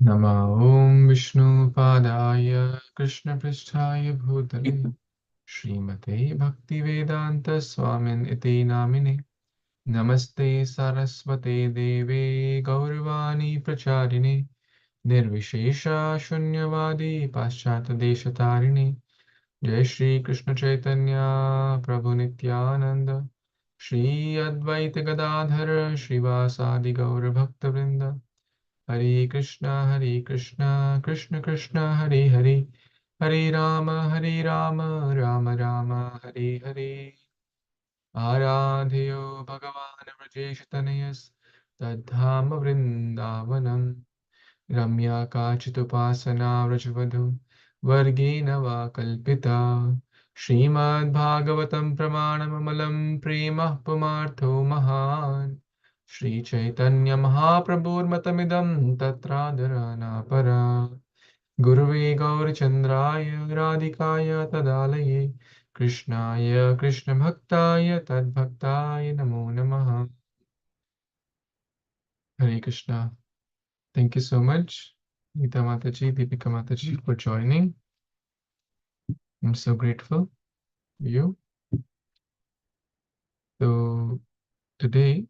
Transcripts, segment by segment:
Nama Om Vishnu Padaya Krishna Pristhaya Bhutale Srimate Bhaktivedanta Swamin Iti Namine Namaste Saraswate Deve Gauravani Pracharine Nirvishesha Shunyavadi Paschata Deshatarine Jai Shri Krishna Chaitanya Prabhu Nityananda Shri Advaita Gadadhara Srivasadi Gaura Bhakta Hare Krishna, Krishna Krishna, Hare Hare, Hare Rama, Rama Rama, Hare Hare. Aradhayo Bhagavan Vrajeshatanayas, Tadham Vrindavanam, Ramya Kachitupasana Vrajavadhu, Vargena Va Kalpita, Srimad Bhagavatam Pramanam Prema Pumartho Mahan. Shri Chaitanya Mahaprabhurmatamidam Tatradharana Para Guruve Gaurachandraya Radhikaya Tadalaye Krishnaya Krishna Bhaktaya Tadbhaktaya Namo Namaha. Hare Krishna. Thank you so much, Gita Mataji, Deepika Mataji, for joining. I'm so grateful for you. So today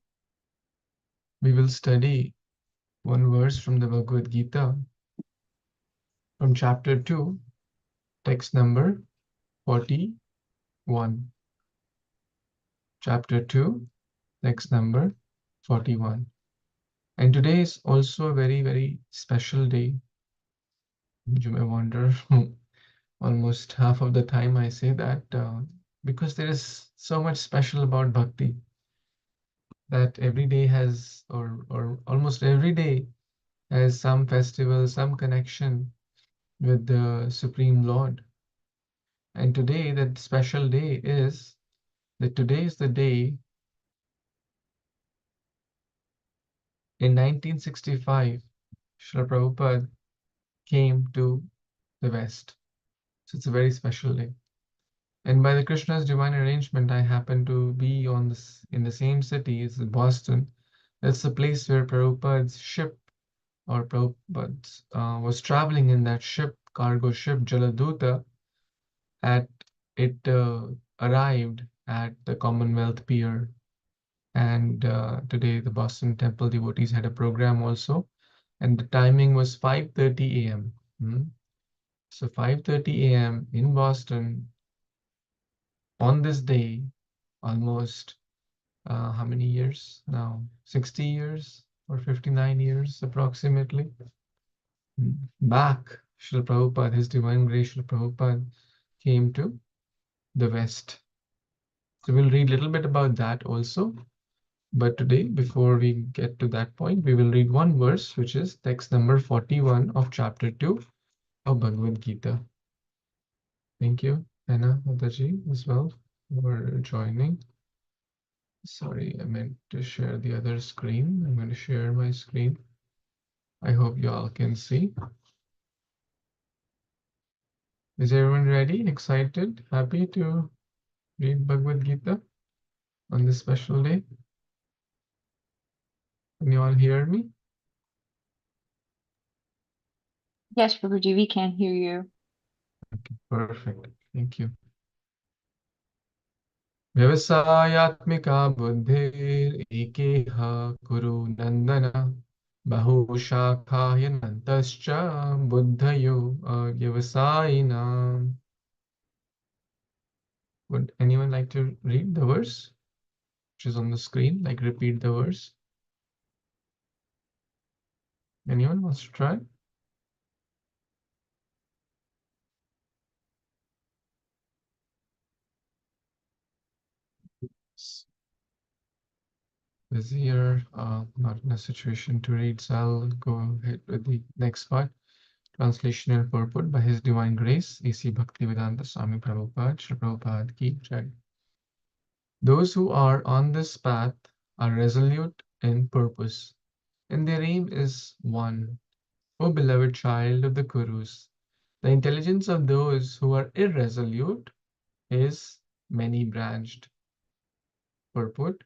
we will study one verse from the Bhagavad Gita from chapter 2, text number 41. Chapter 2, text number 41. And today is also a very, very special day. You may wonder, almost half of the time I say that because there is so much special about bhakti that every day has, or almost every day has some festival, some connection with the Supreme Lord. And today, that special day is that today is the day in 1965, Srila Prabhupada came to the West. So it's a very special day. And by the Krishna's divine arrangement, I happen to be in the same city as Boston. That's the place where Prabhupada's ship or Prabhupada was traveling in that ship, cargo ship Jaladuta. At it arrived at the Commonwealth Pier, and today the Boston Temple devotees had a program also, and the timing was 5:30 a.m. So 5:30 a.m. in Boston on this day, almost how many years now? 60 years or 59 years approximately. Back, Srila Prabhupada, His Divine Grace Srila Prabhupada came to the West. So we'll read a little bit about that also. But today, before we get to that point, we will read one verse, which is text number 41 of chapter 2 of Bhagavad Gita. Thank you, Anna Mataji, as well, for joining. Sorry, I meant to share the other screen. I'm going to share my screen. I hope you all can see. Is everyone ready, excited, happy to read Bhagavad Gita on this special day? Can you all hear me? Yes, Prabhuji, we can hear you. Okay, perfect. Thank you. व्यवसायात्मिका बुद्धिरेकेह कुरु नन्दन बहुशाखाह्यनन्तश्च बुद्धयो व्यवसायिनाम्. Would anyone like to read the verse which is on the screen? Like repeat the verse. Anyone wants to try? Busy or not in a situation to read, so I'll go ahead with the next part. Translation and purport by His Divine Grace, A.C. Bhaktivedanta Swami Prabhupada, Shri Prabhupada Ki Jai. Those who are on this path are resolute in purpose, and their aim is one. O beloved child of the Kurus, the intelligence of those who are irresolute is many-branched. Purport: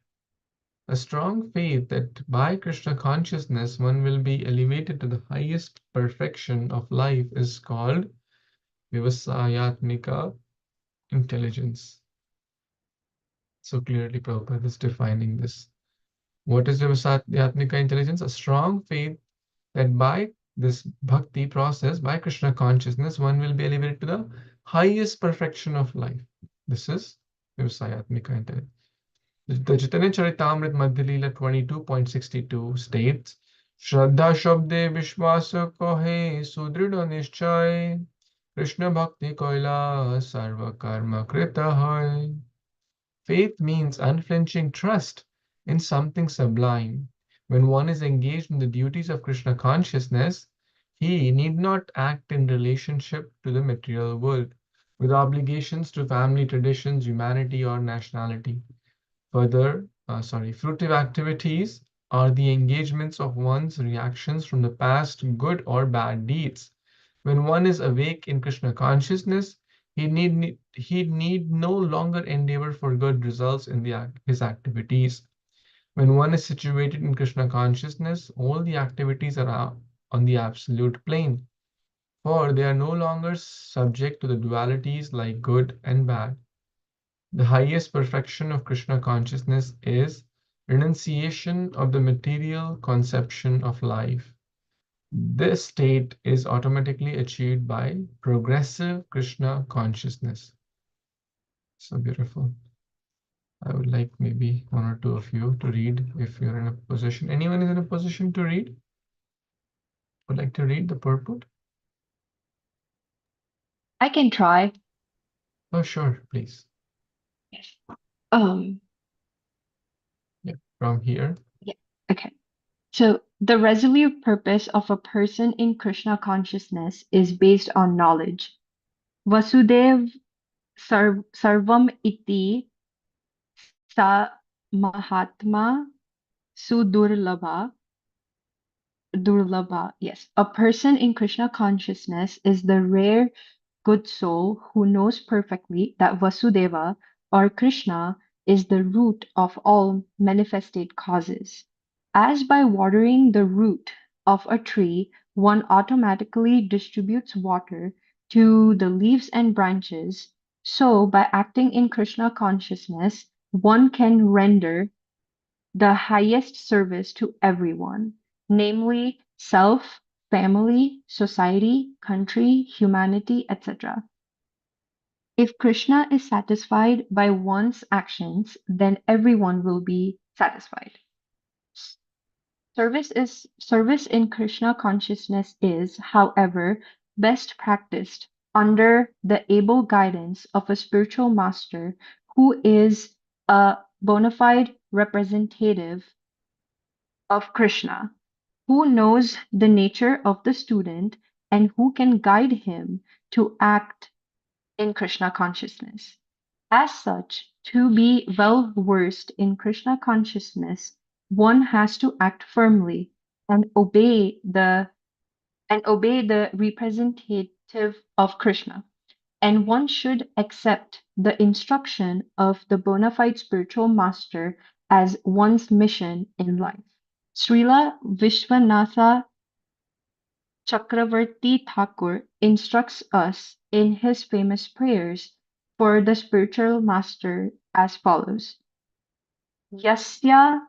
A strong faith that by Krishna consciousness one will be elevated to the highest perfection of life is called Vivasayatmika intelligence. So clearly, Prabhupada is defining this. What is Vivasayatmika intelligence? A strong faith that by this bhakti process, by Krishna consciousness, one will be elevated to the highest perfection of life. This is Vivasayatmika intelligence. The Chaitanya Charitamrita Madhya Leela 22.62 states, Shraddha Shabde Vishwasa Kohe Sudrida Nishchay Krishna Bhakti Koila Sarva Karma Krita Hai. Faith means unflinching trust in something sublime. When one is engaged in the duties of Krishna consciousness, he need not act in relationship to the material world, with obligations to family traditions, humanity, or nationality. Fruitive activities are the engagements of one's reactions from the past, good or bad deeds. When one is awake in Krishna consciousness, he need no longer endeavor for good results in his activities. When one is situated in Krishna consciousness, all the activities are on the absolute plane, for they are no longer subject to the dualities like good and bad. The highest perfection of Krishna consciousness is renunciation of the material conception of life. This state is automatically achieved by progressive Krishna consciousness. So beautiful. I would like maybe one or two of you to read if you're in a position. Anyone is in a position to read? Would like to read the purport? I can try. Oh, sure, please. Yes. Um, Yeah, from here. yeah. Okay. So the resolute purpose of a person in Krishna consciousness is based on knowledge. Vasudev sarvam iti sa mahatma sudurlabha. Durlabha. Yes. A person in Krishna consciousness is the rare good soul who knows perfectly that Vasudeva or Krishna is the root of all manifested causes. As by watering the root of a tree, one automatically distributes water to the leaves and branches, so by acting in Krishna consciousness, one can render the highest service to everyone, namely self, family, society, country, humanity, etc. If Krishna is satisfied by one's actions, then everyone will be satisfied. Service in Krishna consciousness is, however, best practiced under the able guidance of a spiritual master who is a bona fide representative of Krishna, who knows the nature of the student and who can guide him to act in Krishna consciousness. As such, to be well versed in Krishna consciousness, one has to act firmly and obey the representative of Krishna. And one should accept the instruction of the bona fide spiritual master as one's mission in life. Srila Vishwanatha Chakravarti Thakur instructs us in his famous prayers for the spiritual master as follows. Yasya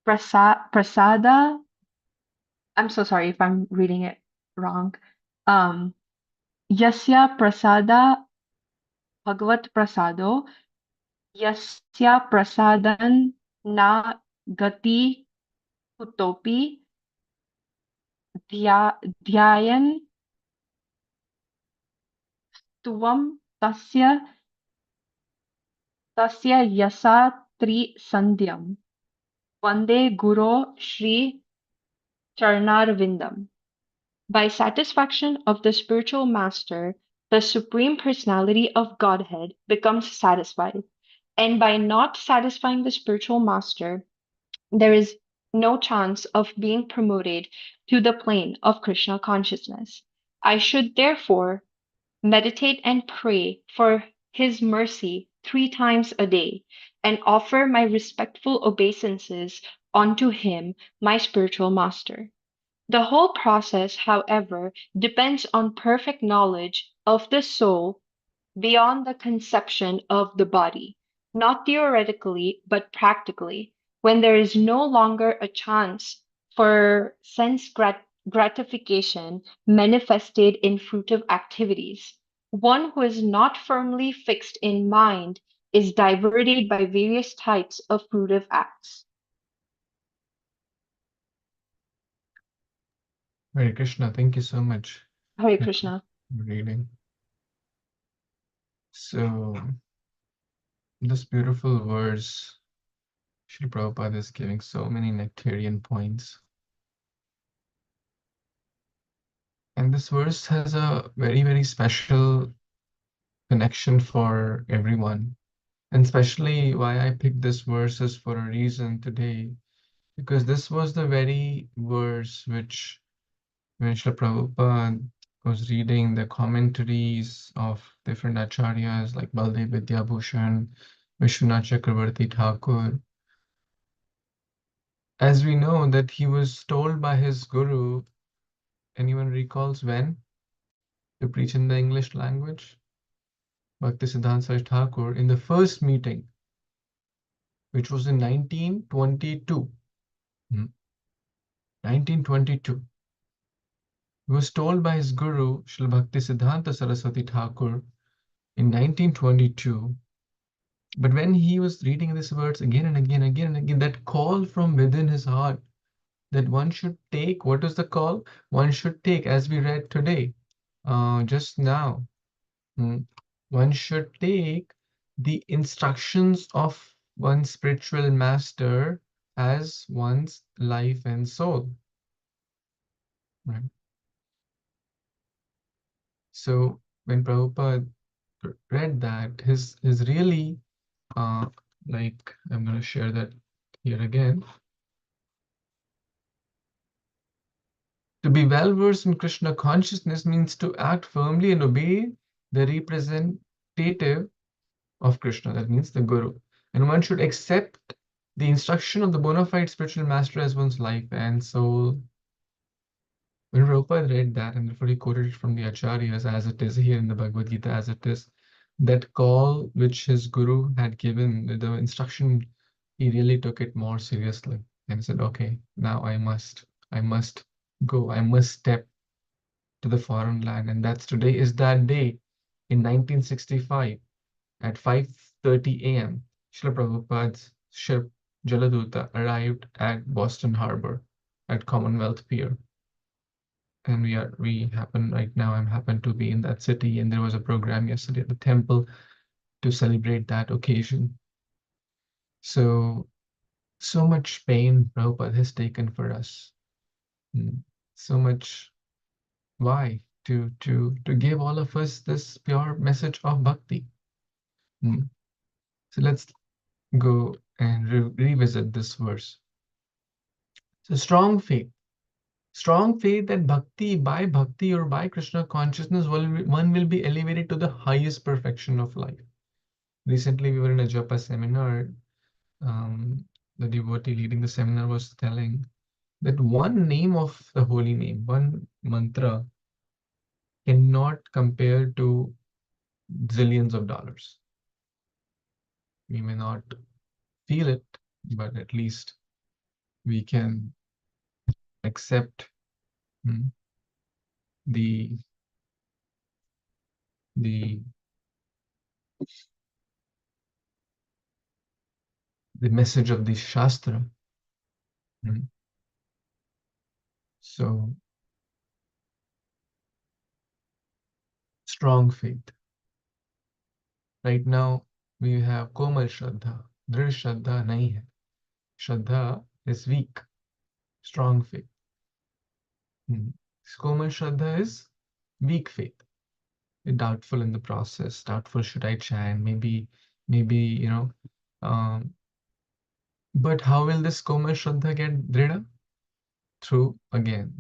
prasada, I'm so sorry if I'm reading it wrong. Um, Yasya prasada bhagavat prasado, yasya prasadan na gati kutopi, dhyayan tuvam tasya tasya yasa sandhyam. Vande Guru Shri Charnarvindam. By satisfaction of the spiritual master, the Supreme Personality of Godhead becomes satisfied. And by not satisfying the spiritual master, there is no chance of being promoted to the plane of Krishna consciousness. I should therefore meditate and pray for his mercy 3 times a day and offer my respectful obeisances unto him, my spiritual master. The whole process, however, depends on perfect knowledge of the soul beyond the conception of the body, not theoretically, but practically, when there is no longer a chance for gratification manifested in fruitive activities. One who is not firmly fixed in mind is diverted by various types of fruitive acts. Hare Krishna, thank you so much Hare for Krishna. reading. So, this beautiful verse, Srila Prabhupada is giving so many nectarian points. And this verse has a very, very special connection for everyone. And especially why I picked this verse is for a reason today, because this was the very verse which, when Srila Prabhupada was reading the commentaries of different acharyas like Baldev Vidyabhushan, Vishwanath Chakravarti Thakur, as we know that he was told by his guru, anyone recalls when, to preach in the English language? Bhaktisiddhanta Saraswati Thakur, in the first meeting, which was in 1922. 1922. He was told by his guru, Srila Bhaktisiddhanta Saraswati Thakur, in 1922. But when he was reading these words again and again, again and again, that call from within his heart that one should take, what is the call? One should take, as we read today, just now. One should take the instructions of one's spiritual master as one's life and soul. Right? So when Prabhupada read that, his really like I'm gonna share that here again. To be well versed in Krishna consciousness means to act firmly and obey the representative of Krishna, that means the Guru. And one should accept the instruction of the bona fide spiritual master as one's life and soul. When Prabhupada read that, and therefore he quoted it from the Acharyas as it is here in the Bhagavad Gita, as it is, that call which his Guru had given, the instruction, he really took it more seriously and said, okay, now I must go, I must step to the foreign land. And that's today is that day in 1965 at 5:30 a.m. Srila Prabhupada's ship Jaladuta arrived at Boston Harbor at Commonwealth Pier. And we happen right now, I'm happen to be in that city, and there was a program yesterday at the temple to celebrate that occasion. So much pain Prabhupada has taken for us. So much. Why? To give all of us this pure message of bhakti. So let's go and revisit this verse. So strong faith that bhakti or by Krishna consciousness, one will be elevated to the highest perfection of life. Recently, we were in a japa seminar. The devotee leading the seminar was telling that one name of the holy name, one mantra, cannot compare to zillions of dollars. We may not feel it, but at least we can accept the the the message of the Shastra. So strong faith. Right now we have Komal Shraddha. Drid Shraddha nahi hai. Shraddha is weak. Strong faith. Komal Shraddha is weak faith. Doubtful in the process. Doubtful, should I chant? Maybe, you know. But how will this Komal Shraddha get drida? Through, again,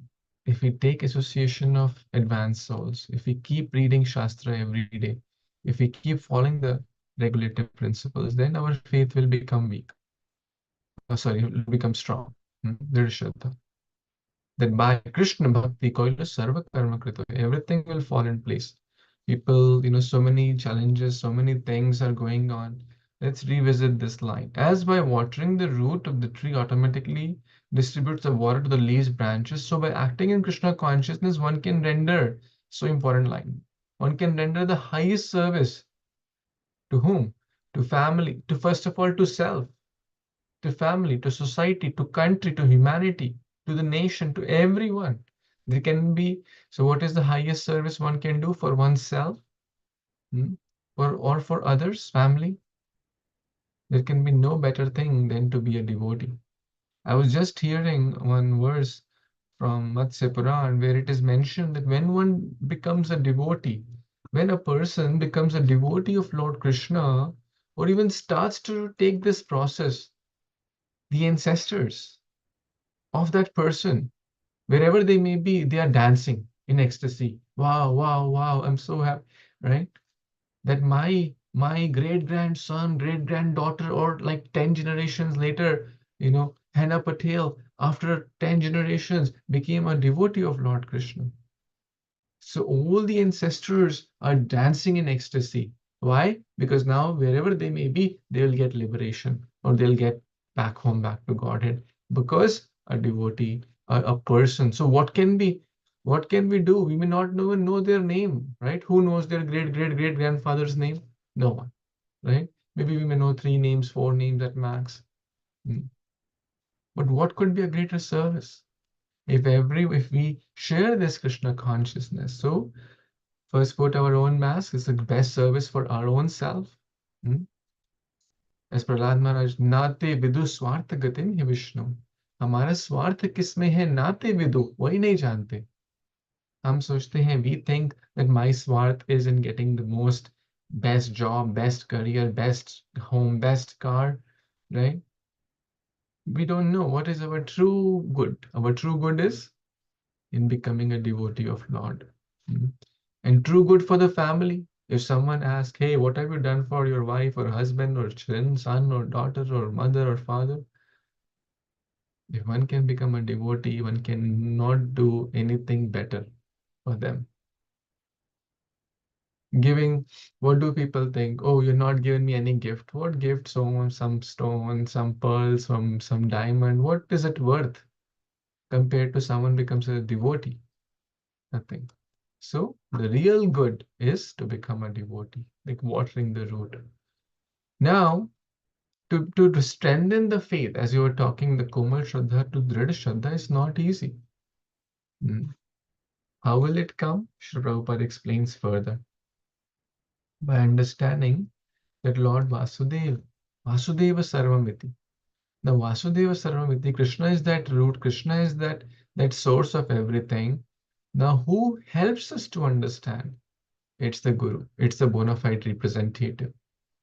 if we take association of advanced souls, if we keep reading Shastra every day, if we keep following the regulative principles, then our faith will become weak. Sorry, it will become strong. There is Shraddha. That by Krishna Bhakti, koilo sarva karma krito, everything will fall in place. People, so many challenges, so many things are going on. Let's revisit this line. As by watering the root of the tree automatically distributes the water to the leaves, branches, so by acting in Krishna consciousness, one can render, so important line, one can render the highest service to whom? To family, to first of all to self, to family, to society, to country, to humanity, to the nation, to everyone. There can be, so what is the highest service one can do for oneself? Hmm? Or for others, family? There can be no better thing than to be a devotee. I was just hearing one verse from Matsya Puran where it is mentioned that when one becomes a devotee, when a person becomes a devotee of Lord Krishna, or even starts to take this process, the ancestors of that person, wherever they may be, they are dancing in ecstasy. Wow, wow, wow, I'm so happy, right? That my great grandson, great granddaughter, or like 10 generations later, Hannah Patel, after 10 generations, became a devotee of Lord Krishna. So all the ancestors are dancing in ecstasy. Why? Because now wherever they may be, they'll get liberation or they'll get back home, back to Godhead. Because a devotee, a person. So what can we do? We may not even know their name, right? Who knows their great great great grandfather's name? No one, right? Maybe we may know 3 names, 4 names at max. Hmm. But what could be a greater service? If we share this Krishna consciousness. So first, put our own mask is the best service for our own self. Hmm? As Prahlad Maharaj, नाते विदु स्वार्थ गतिम hi Vishnu. हमारा स्वार्थ किसमें है नाते विदु वही नहीं जानते. हम सोचते हैं, we think that my swarth is in getting the most best job, best career, best home, best car, right? We don't know what is our true good. Our true good is in becoming a devotee of Lord. Mm. And true good for the family. If someone asks, hey, what have you done for your wife or husband or son or daughter or mother or father? If one can become a devotee, one cannot do anything better for them. Giving, what do people think? Oh, you're not giving me any gift. What gift? So some stone, some pearls, some diamond. What is it worth compared to someone becomes a devotee? Nothing. So the real good is to become a devotee, like watering the root. Now, to strengthen the faith, as you were talking, the Komal Shraddha to Drid Shraddha is not easy. Hmm. How will it come? Sri Prabhupada explains further. By understanding that Lord Vasudeva Sarvamiti. Now, Vasudeva Sarvamiti, Krishna is that root, Krishna is that source of everything. Now, who helps us to understand? It's the Guru. It's the bona fide representative.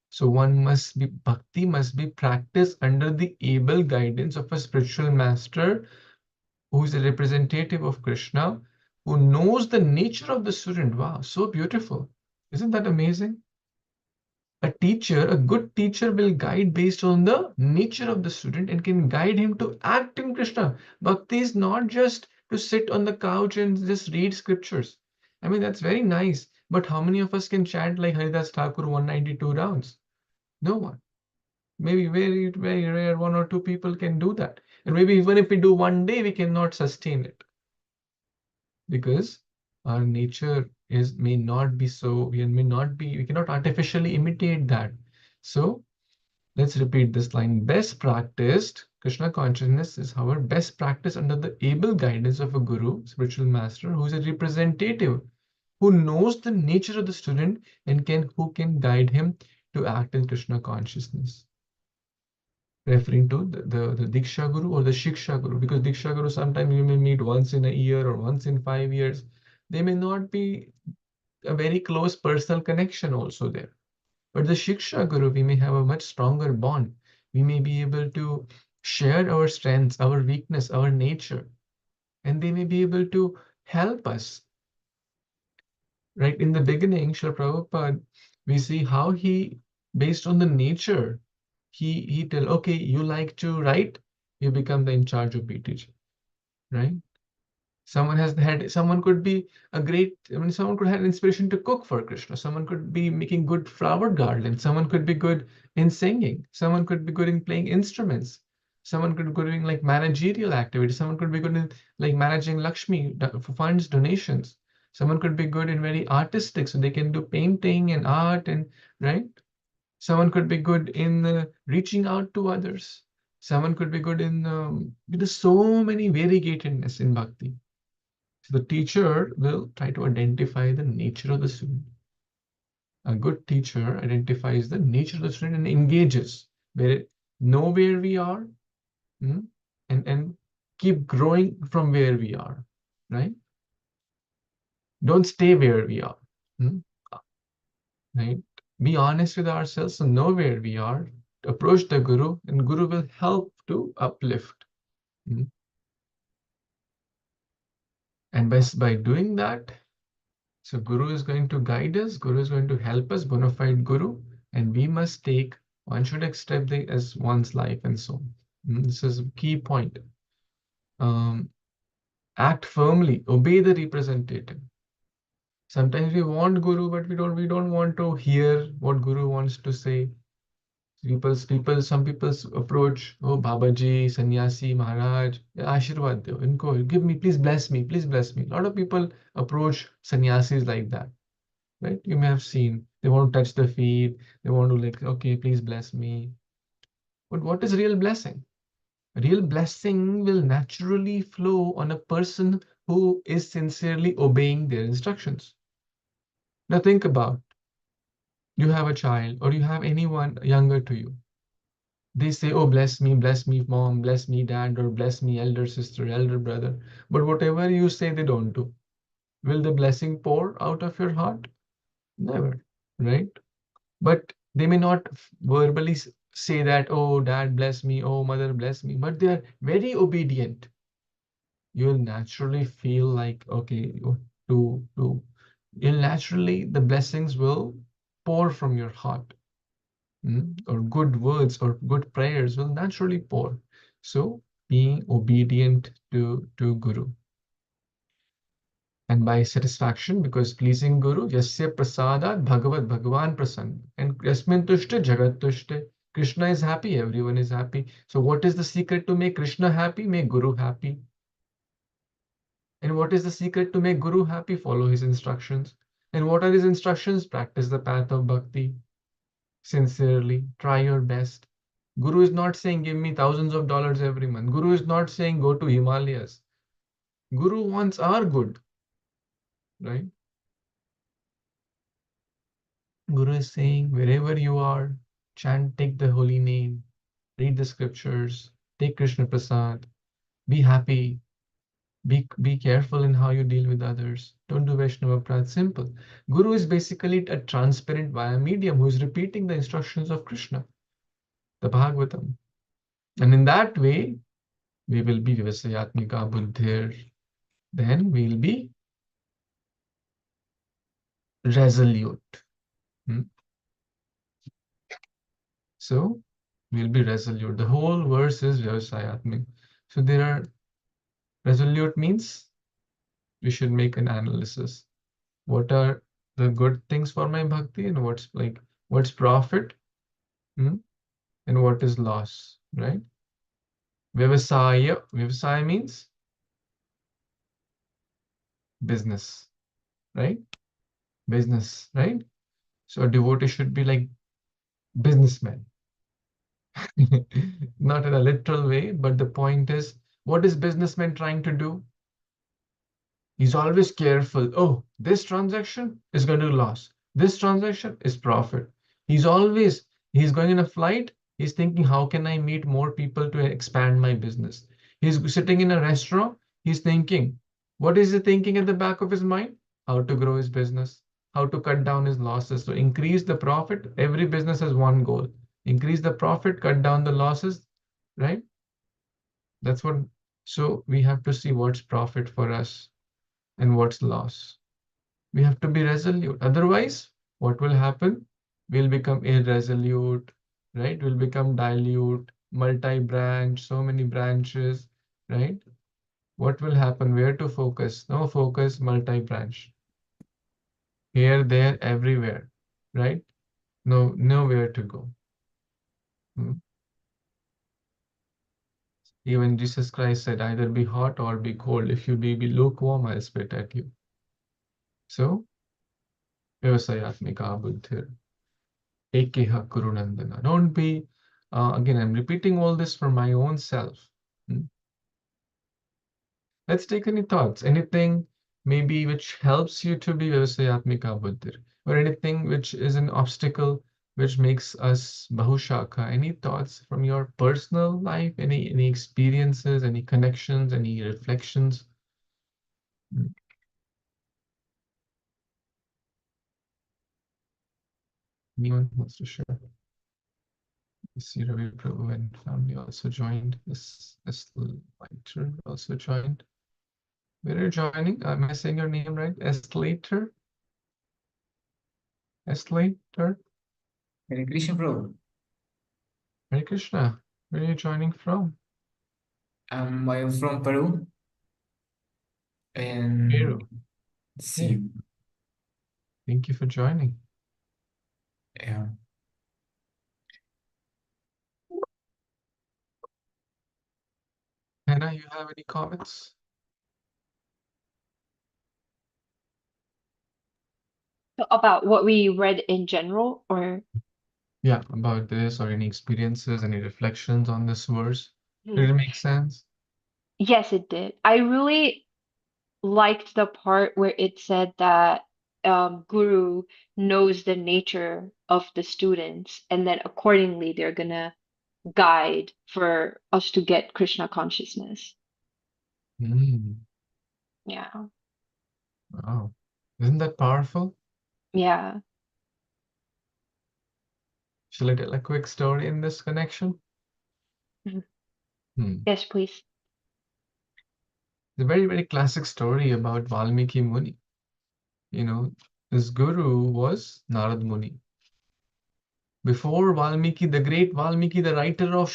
So bhakti must be practiced under the able guidance of a spiritual master who is a representative of Krishna, who knows the nature of the student. Wow, so beautiful. Isn't that amazing? A good teacher will guide based on the nature of the student and can guide him to act in Krishna. Bhakti is not just to sit on the couch and just read scriptures. I mean, that's very nice. But how many of us can chant like Haridas Thakur 192 rounds? No one. Maybe very, very rare, one or two people can do that. And maybe even if we do one day, we cannot sustain it because our nature is may not be so, we cannot artificially imitate that. So let's repeat this line. Best practiced Krishna consciousness is our best practice under the able guidance of a guru, spiritual master, who is a representative, who knows the nature of the student and who can guide him to act in Krishna consciousness. Referring to the Diksha Guru or the Shiksha Guru, because Diksha Guru sometimes you may meet once in a year or once in 5 years. They may not be a very close personal connection also there. But the Shiksha Guru, we may have a much stronger bond. We may be able to share our strengths, our weakness, our nature, and they may be able to help us. Right in the beginning, Srila Prabhupada, we see how he based on the nature. He tell, okay, you like to write, you become the in charge of BTG, right? Someone could be a great, I mean, someone could have inspiration to cook for Krishna. Someone could be making good flower garlands. Someone could be good in singing. Someone could be good in playing instruments. Someone could be good in like managerial activities. Someone could be good in like managing Lakshmi for funds, donations. Someone could be good in very artistic, so they can do painting and art and right. Someone could be good in reaching out to others. Someone could be good in there's so many variegatedness in bhakti. So the teacher will try to identify the nature of the student. A good teacher identifies the nature of the student and engages, where know where we are, mm, and keep growing from where we are, right? Don't stay where we are, mm, right? Be honest with ourselves and know where we are. Approach the Guru, and Guru will help to uplift. Mm. And by doing that, so Guru is going to guide us, Guru is going to help us, bona fide Guru, and we must take, one should accept the as one's life and soul. This is a key point. Um, Act firmly, obey the representative. Sometimes we want Guru, but we don't want to hear what Guru wants to say. Some people's approach, oh Babaji, Sannyasi, Maharaj, Ashirwad do, inko, give me, please bless me. A lot of people approach sannyasis like that. Right? You may have seen they want to touch the feet, they want to like, okay, please bless me. But what is real blessing? Real blessing will naturally flow on a person who is sincerely obeying their instructions. Now think about, you have a child or you have anyone younger to you. They say, oh, bless me, mom, bless me, dad, or bless me, elder sister, elder brother. But whatever you say, they don't do. Will the blessing pour out of your heart? Never, right? But they may not verbally say that, oh, dad bless me, oh, mother bless me, but they are very obedient. You'll naturally feel like, okay, you'll naturally, the blessings will pour from your heart, or good words or good prayers will naturally pour. So being obedient to Guru. And by satisfaction, because pleasing Guru, yasya prasadat bhagavat bhagavan prasanna. And yasmin tushte jagat tushte. Krishna is happy, everyone is happy. So what is the secret to make Krishna happy? Make Guru happy. And what is the secret to make Guru happy? Follow his instructions. And what are his instructions? Practice the path of bhakti sincerely. Try your best. Guru is not saying give me thousands of dollars every month. Guru is not saying go to Himalayas. Guru wants our good, right? Guru is saying, wherever you are, chant, take the holy name, read the scriptures, take Krishna Prasad, be happy, be careful in how you deal with others. Don't do Vaishnava Prad. Simple. Guru is basically a transparent via medium who is repeating the instructions of Krishna, the Bhagavatam. And in that way, we will be Vivasayatmika Buddhir. Then we'll be resolute. Hmm? So we'll be resolute. The whole verse is Vyavasayatmik. So there are resolute means we should make an analysis. What are the good things for my bhakti and what's profit, hmm, and what is loss, right? Vyavasaya means business, right? Business, right? So a devotee should be like businessman. Not in a literal way, but the point is, what is businessman trying to do? He's always careful. Oh, this transaction is going to loss. This transaction is profit. He's always, he's going in a flight. He's thinking, how can I meet more people to expand my business? He's sitting in a restaurant. He's thinking, what is he thinking at the back of his mind? How to grow his business, how to cut down his losses. So increase the profit. Every business has one goal. Increase the profit, cut down the losses, right? That's what, so we have to see what's profit for us and what's loss. We have to be resolute. Otherwise, what will happen? we'll become irresolute, right? We'll become dilute, multi-branch, so many branches, right? What will happen? Where to focus? No focus, multi-branch. Here, there, everywhere, right? No, nowhere to go. Hmm. Even Jesus Christ said, either be hot or be cold. If you be lukewarm, I'll spit at you. So, Vyavasayatmika buddhir, ekeha kurunandana. Don't be, again, I'm repeating all this for my own self. Hmm. Let's take any thoughts, anything maybe which helps you to be Vyavasayatmika buddhir, or anything which is an obstacle which makes us Bahushaka. Any thoughts from your personal life, any experiences, any connections, any reflections? Hmm. Anyone wants to share? You see Ravi Prabhu and family also joined. This lighter also joined. Where are you joining? Am I saying your name right? Escalator? Escalator? Hare Krishna, Prabhu. Hare Krishna. Where are you joining from? I'm from Peru, and Peru. Okay. see, Thank you for joining. yeah. Hannah, you have any comments? So about what we read in general, or Yeah, about this or any experiences, any reflections on this verse? Hmm. Did it make sense? Yes, it did. I really liked the part where it said that Guru knows the nature of the students, and then accordingly they're gonna guide for us to get Krishna consciousness. Mm, Yeah, wow. Isn't that powerful? yeah. Shall I tell a quick story in this connection? Mhm. Hmm. Yes, please. It's a very, very classic story about Valmiki Muni. You know, this guru was Narad Muni. Before Valmiki, the great Valmiki, the writer of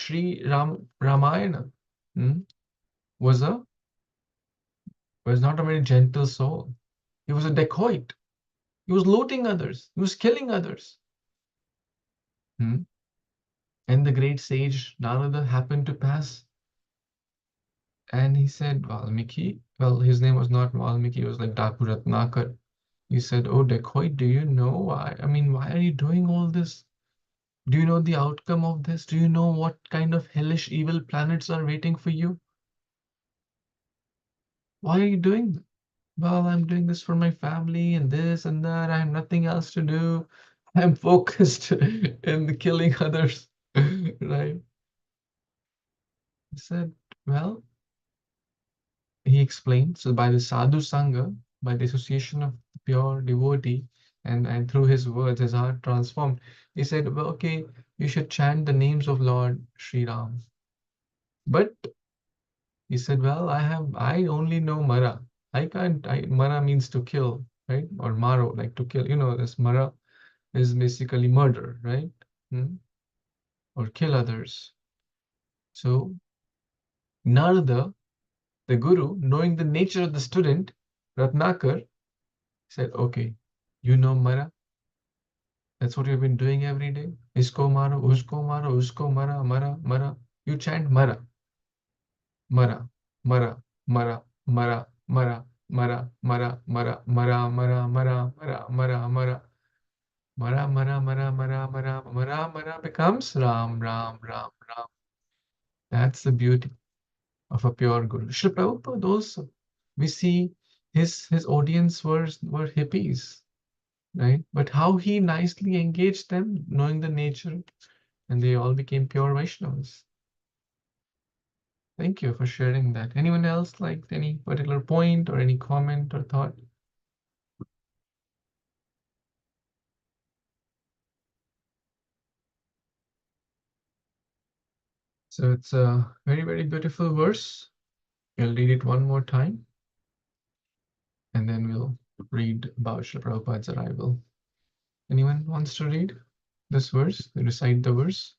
Ramayana, hmm, was a was not a very gentle soul. He was a dacoit. He was looting others. He was killing others. Hmm. And the great sage Narada happened to pass, and he said, Valmiki. Well, his name was not Valmiki. It was like Dakuratnakar. He said, "Oh, dacoit, do you know why? I mean, why are you doing all this? Do you know the outcome of this? Do you know what kind of hellish evil planets are waiting for you? Why are you doing this?" Well, I'm doing this for my family and this and that. I have nothing else to do. I'm focused in killing others, right? He said, well, he explained, so by the sadhu sangha, by the association of pure devotee, and through his words, his heart transformed. He said, well, okay, you should chant the names of Lord Sri Ram. But he said, well, I only know Mara. Mara means to kill, right? Or Maro, like to kill. You know, this Mara is basically murder, right? Hmm? Or kill others. So Narada, the guru, knowing the nature of the student, Ratnakar, said, okay, you know Mara. That's what you've been doing every day. Isko maro, usko mara, mara, mara. You chant Mara, Mara, Mara, Mara, Mara, Mara, Mara, Mara, Mara, Mara, Mara, Mara, Mara, Mara, Mara. Mara, Mara, Mara, Mara, Mara, Mara, Mara becomes Ram, Ram, Ram, Ram. That's the beauty of a pure guru. Srila Prabhupada also, we see his audience were hippies, right? But how he nicely engaged them, knowing the nature, and they all became pure Vaishnavas. Thank you for sharing that. Anyone else like any particular point or any comment or thought? So it's a very, very beautiful verse. We'll read it one more time, and then we'll read about Srila Prabhupada's arrival. Anyone wants to read? this verse? Recite the verse.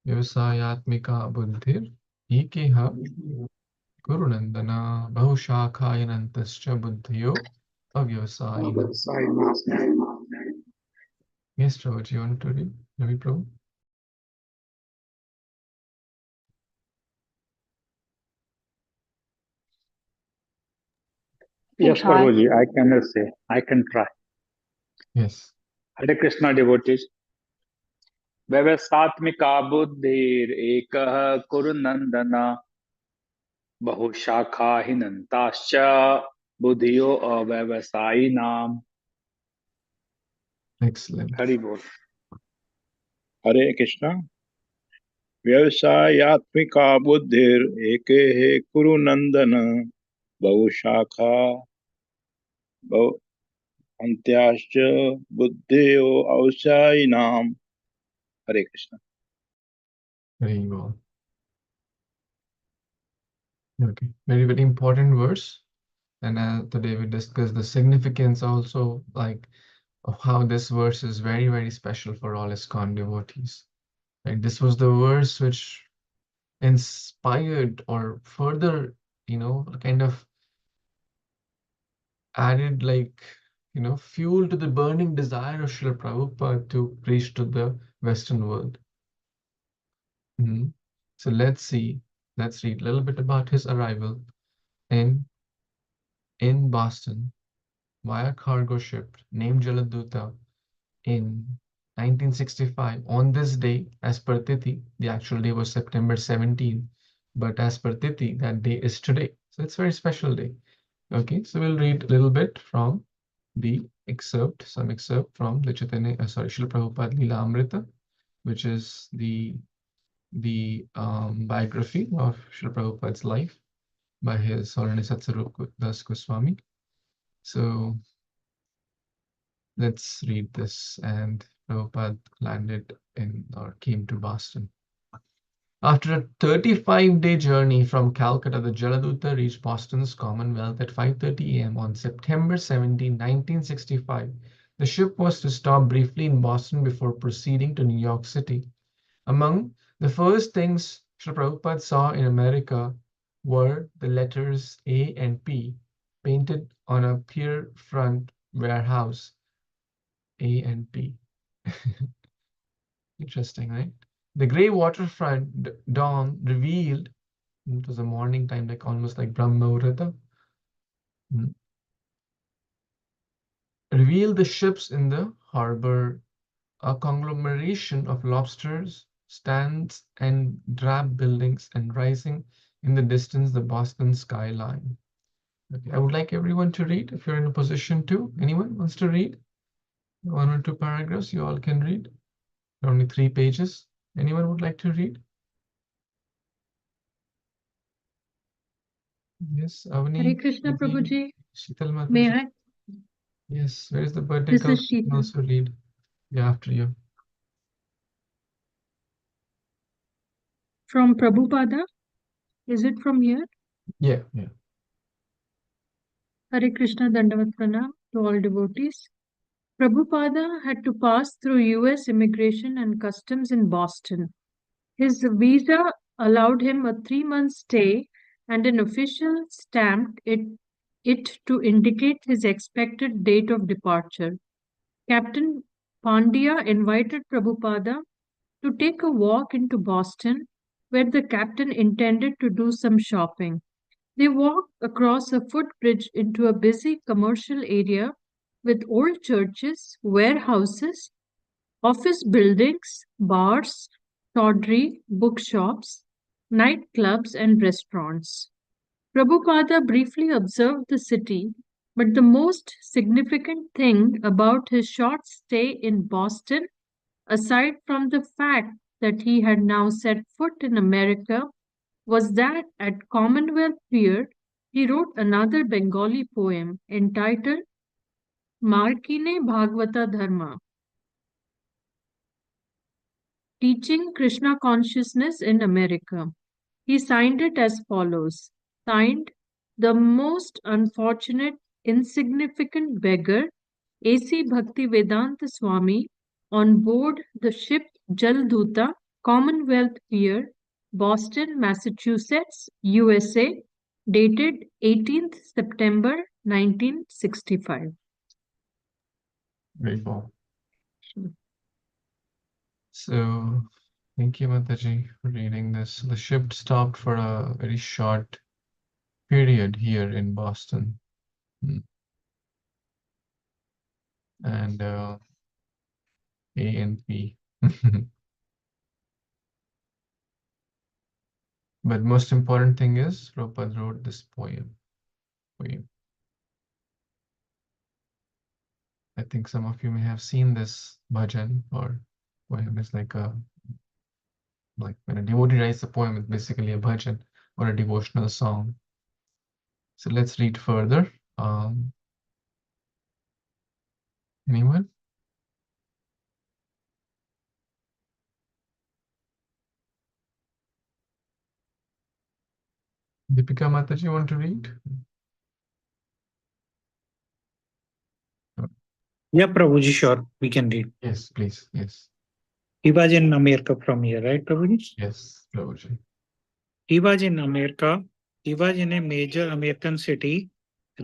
Vyavasayatmika buddhir ikeha gurunandana bahushakhayinantascha buddhiyo avyavasayina. Yes, Prabhuji, you want to read? Ravi Prabhu? You can Yes, try. Prabhuji, I cannot say. I can try. Yes. Hare Krishna devotees. व्यवसात्मिका बुद्धिरेकः कुरु नन्दन बहुशाखा हिनन्ताश्च बुद्धियो अव्यवसायिनाम्. Excellent. Hari बोल. हरे कृष्णा. व्यवसायात्मिका बुद्धिरेकः कुरु नन्दन बहुशाखा अन्त्याश्च बुद्धियो अव्यवसायिनाम्. हरे Krishna. Very well. Okay. Very, very important verse. And today we discuss the significance also, like, of how this verse is very, very special for all ISKCON devotees. Like, this was the verse which inspired or further, kind of added, like, fuel to the burning desire of Srila Prabhupada to preach to the Western world. Mhm. So let's read a little bit about his arrival in Boston via cargo ship named Jaladuta in 1965. On this day, as per Tithi, the actual day was September 17, but as per Tithi, that day is today. So it's a very special day. Okay, so we'll read a little bit from some excerpt from the Srila Prabhupada Leela Amrita, which is the biography of Srila Prabhupada's life by His Holiness Satsarup Das Goswami. So let's read this. And Prabhupada landed or came to Boston. After a 35-day journey from Calcutta, the Jaladuta reached Boston's Commonwealth at 5:30 a.m. on September 17, 1965. The ship was to stop briefly in Boston before proceeding to New York City. Among the first things Srila Prabhupada saw in America were the letters A and P painted on a pier front warehouse. A and P. Interesting, right? The gray waterfront dawn revealed, it was a morning time, like almost like Brahma Muhurta, revealed the ships in the harbor, a conglomeration of lobsters, stands, and drab buildings, and rising in the distance, the Boston skyline. Okay, I would like everyone to read, if you're in a position to. Anyone wants to read? 1 or 2 paragraphs, you all can read. Only 3 pages. Anyone would like to read? Yes, Hare Avani, Krishna Didi, Prabhuji, Sheetal may Mataji. I? Yes, where is the birthday This girl? is She can Sheetal also read. Yeah, after you. from Prabhupada. Is it from here? Yeah, yeah. Hare Krishna Dandavat Pranam to all devotees. Prabhupada had to pass through US Immigration and Customs in Boston. His visa allowed him a 3-month stay, and an official stamped it to indicate his expected date of departure. Captain Pandya invited Prabhupada to take a walk into Boston, where the captain intended to do some shopping. They walked across a footbridge into a busy commercial area with old churches, warehouses, office buildings, bars, tawdry bookshops, nightclubs, and restaurants. Prabhupada briefly observed the city, but the most significant thing about his short stay in Boston, aside from the fact that he had now set foot in America, was that at Commonwealth Pier he wrote another Bengali poem entitled Markine Bhagavata Dharma, Teaching Krishna Consciousness in America. He signed it as follows: Signed, the most unfortunate, insignificant beggar, A.C. Bhaktivedanta Swami, on board the ship Jalduta, Commonwealth Pier, Boston, Massachusetts, USA, dated 18th September 1965. Very well. So, thank you, Mataji, for reading this. The ship stopped for a very short period here in Boston. And A and P. But most important thing is, Prabhupada wrote this poem for you. I think some of you may have seen this bhajan or poem. It's like when a devotee writes a poem, it's basically a bhajan or a devotional song. So let's read further. Anyone? Deepika Mataji, want to read? Yeah, Prabhuji, sure. We can read. Yes, please. Yes. He was in America from here, right, Prabhuji? Yes, Prabhuji. He was in America. He was in a major American city,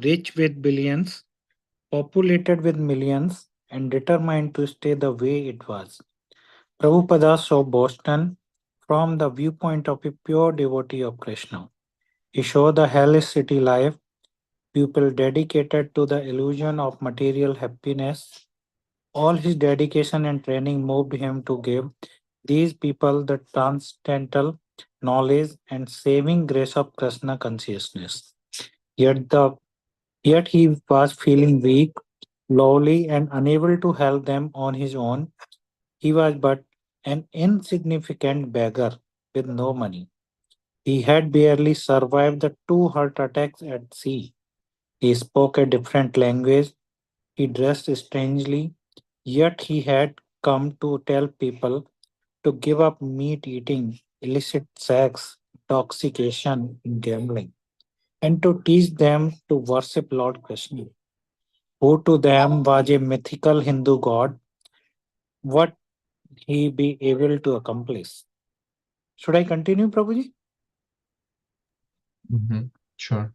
rich with billions, populated with millions, and determined to stay the way it was. Prabhupada saw Boston from the viewpoint of a pure devotee of Krishna. He saw the hellish city life, people dedicated to the illusion of material happiness. All his dedication and training moved him to give these people the transcendental knowledge and saving grace of Krishna consciousness. Yet, yet he was feeling weak, lowly, and unable to help them on his own. He was but an insignificant beggar with no money. He had barely survived the two heart attacks at sea. He spoke a different language. He dressed strangely, yet he had come to tell people to give up meat eating, illicit sex, intoxication, and gambling, and to teach them to worship Lord Krishna, who to them was a mythical Hindu god. What he be able to accomplish? Should I continue, Prabhuji? Sure.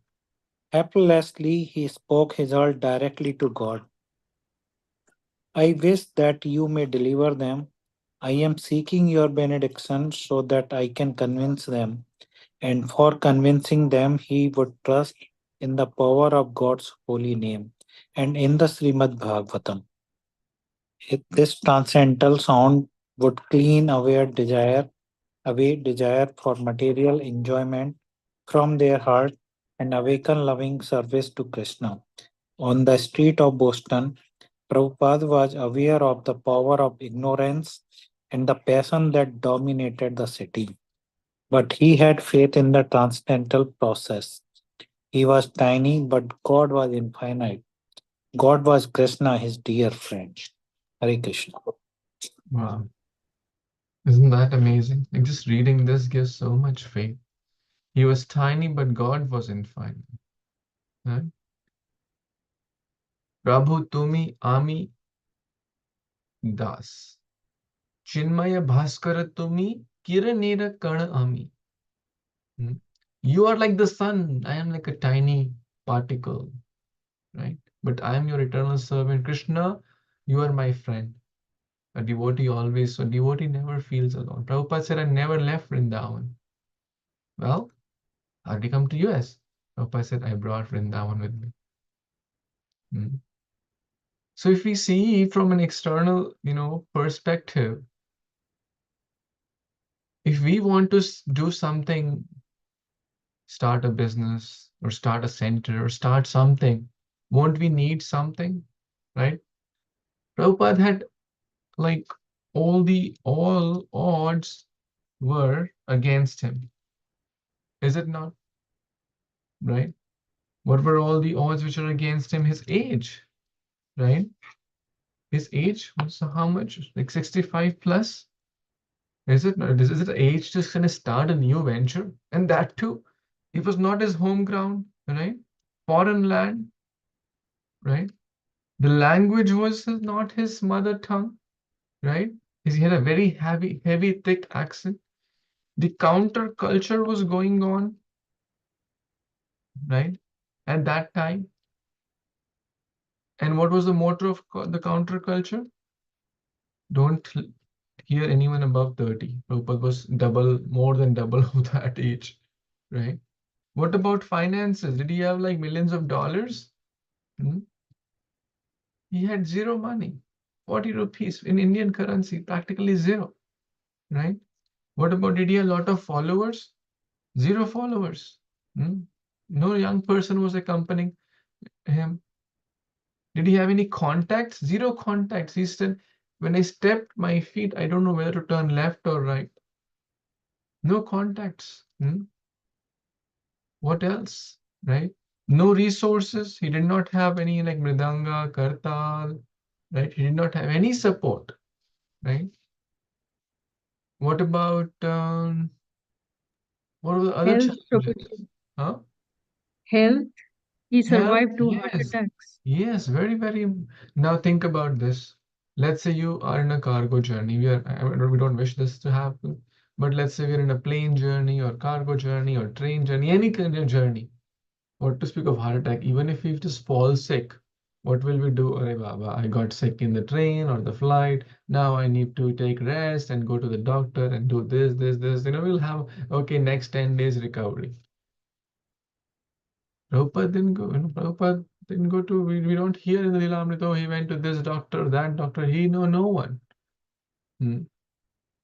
Effortlessly, he spoke his heart directly to God. I wish that you may deliver them. I am seeking your benediction so that I can convince them. And for convincing them, he would trust in the power of God's holy name and in the Srimad Bhagavatam. This transcendental sound would clean away desire for material enjoyment from their heart and awaken loving service to Krishna. On the street of Boston, Prabhupada was aware of the power of ignorance and the passion that dominated the city. But he had faith in the transcendental process. He was tiny, but God was infinite. God was Krishna, his dear friend. Hare Krishna. Wow. Isn't that amazing? Like just reading this gives so much faith. He was tiny, but God was infinite. Right? Prabhu Tumi Ami Das. Chinmaya Bhaskara Tumi Kiranera Kana Ami. You are like the sun. I am like a tiny particle. Right? But I am your eternal servant. Krishna, you are my friend. A devotee always, so devotee never feels alone. Prabhupada said, I never left Vrindavan. Well, how did he come to US? Prabhupada said, I brought Vrindavan with me. So if we see from an external, perspective, if we want to do something, start a business or start a center or start something, won't we need something, right? Prabhupada had like all odds were against him. Is it not? Right? What were all the odds which are against him? His age, right? His age was how much? Like 65 plus? Is it not? Is it age to kind of start a new venture? And that too, it was not his home ground, right? Foreign land, right? The language was not his mother tongue, right? He had a very heavy, thick accent. The counter culture was going on, right? At that time. And what was the motto of the counter culture? Don't hear anyone above 30. Prabhupada was more than double of that age, right? What about finances? Did he have like millions of dollars? Hmm? He had zero money. 40 rupees in Indian currency, practically zero, right? What about, did he have a lot of followers? Zero followers. Hmm? No young person was accompanying him. Did he have any contacts? Zero contacts. He said, when I stepped my feet, I don't know whether to turn left or right. No contacts. Hmm? What else? Right? No resources. He did not have any like mridanga, kartal, right? He did not have any support, right? What about what were the other Health, challenges? Prabhuji. Huh? Health. He Health, survived 2 heart yes. attacks. Yes, very. Now think about this. Let's say you are in a cargo journey. We don't wish this to happen, but let's say we're in a plane journey or cargo journey or train journey, any kind of journey. What to speak of heart attack? Even if we just fall sick, what will we do? Arey Baba, I got sick in the train or the flight. Now I need to take rest and go to the doctor and do this. We'll have, okay, next 10 days recovery. Prabhupada didn't go, Prabhupada didn't go to, we don't hear in the Lilamrita, oh, he went to this doctor, that doctor, he know no one. Hmm.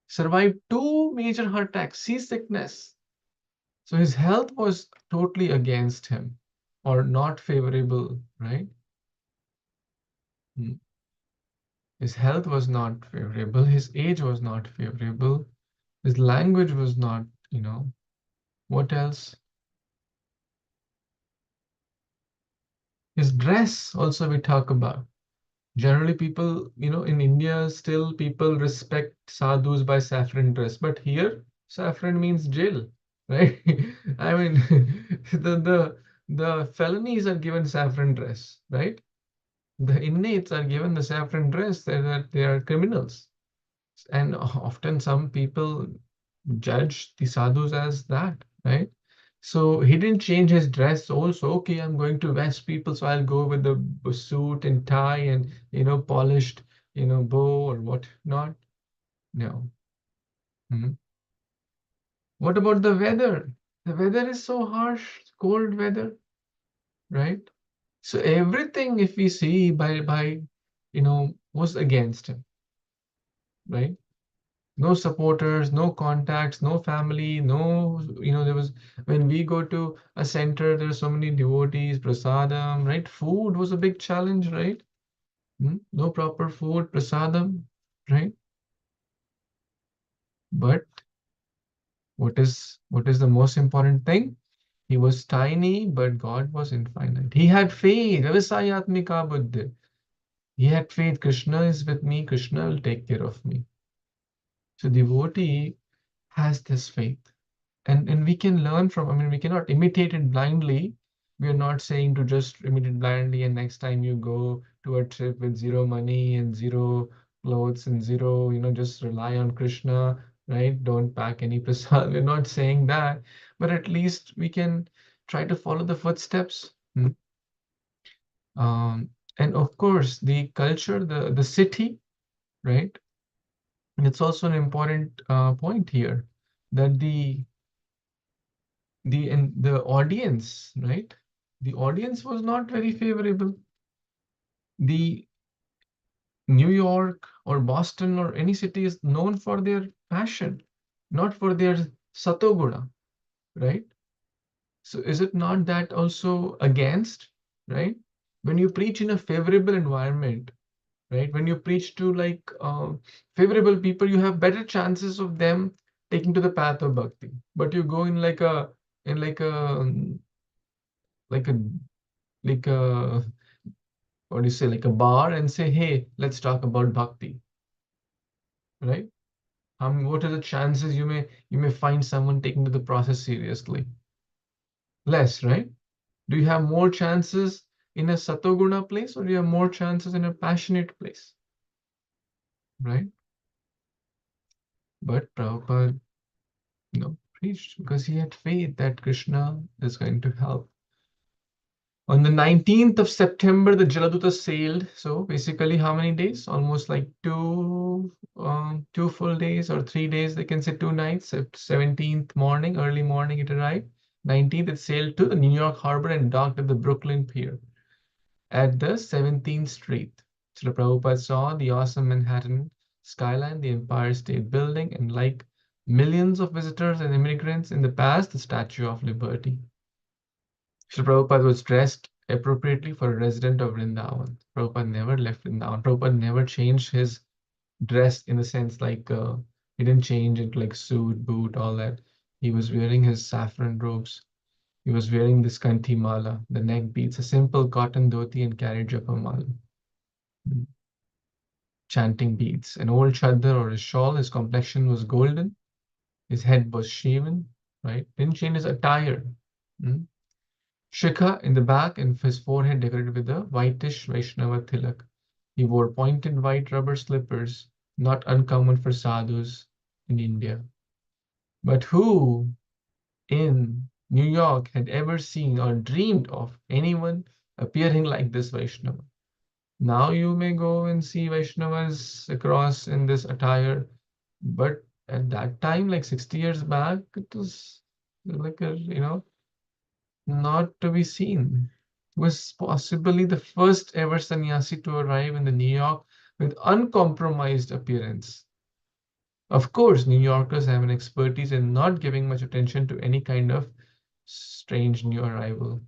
Survived 2 major heart attacks, seasickness. So his health was totally against him or not favorable, right? Hmm. His health was not favorable, his age was not favorable, his language was not, what else? His dress also we talk about. Generally, people, in India, still people respect sadhus by saffron dress, but here, saffron means jail, right? I mean, the felonies are given saffron dress, right? The inmates are given the saffron dress. They are criminals, and often some people judge the sadhus as that, right? So he didn't change his dress also. Okay, I'm going to West people, so I'll go with the suit and tie and polished bow or what not. No. Mhm. What about the weather? The weather is so harsh, cold weather, right? So everything, if we see by was against him, right? No supporters, no contacts, no family, no, there was, when we go to a center, there's so many devotees, prasadam, right? Food was a big challenge, right? No proper food, prasadam, right? But what is the most important thing? He was tiny, but God was infinite. He had faith, Vyavasayatmika buddhi. He had faith, Krishna is with me, Krishna will take care of me. So devotee has this faith. And we can learn from, we cannot imitate it blindly. We are not saying to just imitate blindly and next time you go to a trip with zero money and zero clothes and zero, just rely on Krishna, right? Don't pack any prasad. We're not saying that, but at least we can try to follow the footsteps. Um, and of course, the culture, the city, right? And it's also an important point here that the audience, right? The audience was not very favorable. The New York or Boston or any city is known for their passion, not for their satoguna, right? So is it not that also against, right? When you preach in a favorable environment, right? When you preach to like favorable people, you have better chances of them taking to the path of bhakti. But you go in like a like a what do you say, like a bar and say, hey, let's talk about bhakti, right? What are the chances you may find someone taking to the process seriously? Less, right? Do you have more chances in a satoguna place or do you have more chances in a passionate place, right? But Prabhupada, preached because he had faith that Krishna is going to help. On the 19th of September, the Jaladuta sailed. So basically, how many days? Almost like two full days or 3 days. They can say 2 nights. 17th morning, early morning, it arrived. 19th, it sailed to the New York Harbor and docked at the Brooklyn Pier at the 17th Street. Srila Prabhupada saw the awesome Manhattan skyline, the Empire State Building, and like millions of visitors and immigrants in the past, the Statue of Liberty. Srila Prabhupada was dressed appropriately for a resident of Vrindavan. Prabhupada never left Vrindavan. Prabhupada never changed his dress in the sense like he didn't change into like suit, boot, all that. He was wearing his saffron robes. He was wearing this kanti mala, the neck beads, a simple cotton dhoti and carried japa mala, chanting beads. An old chadar or a shawl, his complexion was golden, his head was shaven, right? Didn't change his attire. Mm. Shikha in the back and his forehead decorated with a whitish Vaishnava tilak. He wore pointed white rubber slippers, not uncommon for sadhus in India. But who in New York had ever seen or dreamed of anyone appearing like this Vaishnava? Now you may go and see Vaishnavas across in this attire, but at that time, like 60 years back, it was like not to be seen. Was possibly the first ever sannyasi to arrive in the New York with uncompromised appearance. Of course, New Yorkers have an expertise in not giving much attention to any kind of strange new arrival.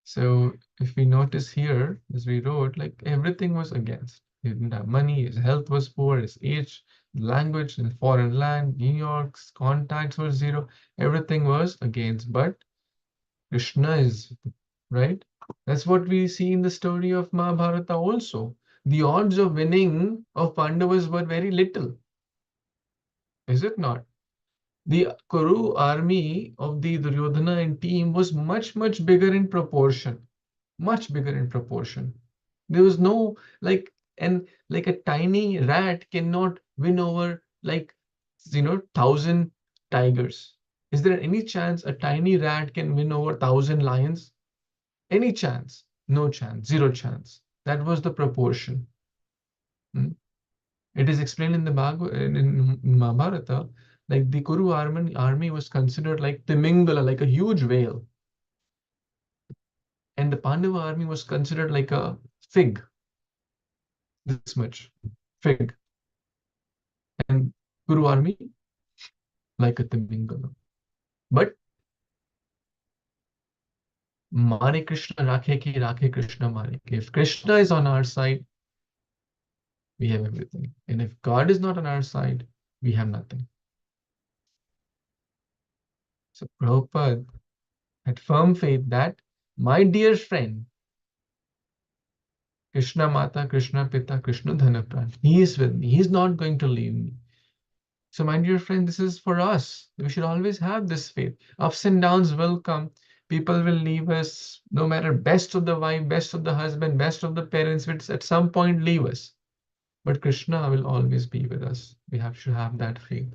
So if we notice here, as we wrote, like everything was against. He didn't have money, his health was poor, his age, language in foreign land, New York's contacts were zero, everything was against. But Krishna is, right? That's what we see in the story of Mahabharata also. The odds of winning of Pandavas were very little, is it not? The Kuru army of the Duryodhana and team was much, much bigger in proportion. Much bigger in proportion. There was no like, and like a tiny rat cannot win over like 1,000 tigers. Is there any chance a tiny rat can win over 1,000 lions? Any chance? No chance, zero chance. That was the proportion. Hmm? It is explained in the in Mahabharata, like the Kuru army was considered like Timingala, like a huge whale. And the Pandava army was considered like a fig, this much, fig. And Kuru army, like a Timingala. But Mare Krishna Rakhe ki Rakhe Krishna Mare. If Krishna is on our side, we have everything. And if God is not on our side, we have nothing. So Prabhupada had firm faith that my dear friend, Krishna Mata, Krishna Pita, Krishna Dhanapran, he is with me. He's not going to leave me. So my dear friend, this is for us. We should always have this faith. Ups and downs will come. People will leave us, no matter best of the wife, best of the husband, best of the parents, will at some point leave us. But Krishna will always be with us. We have to have that faith.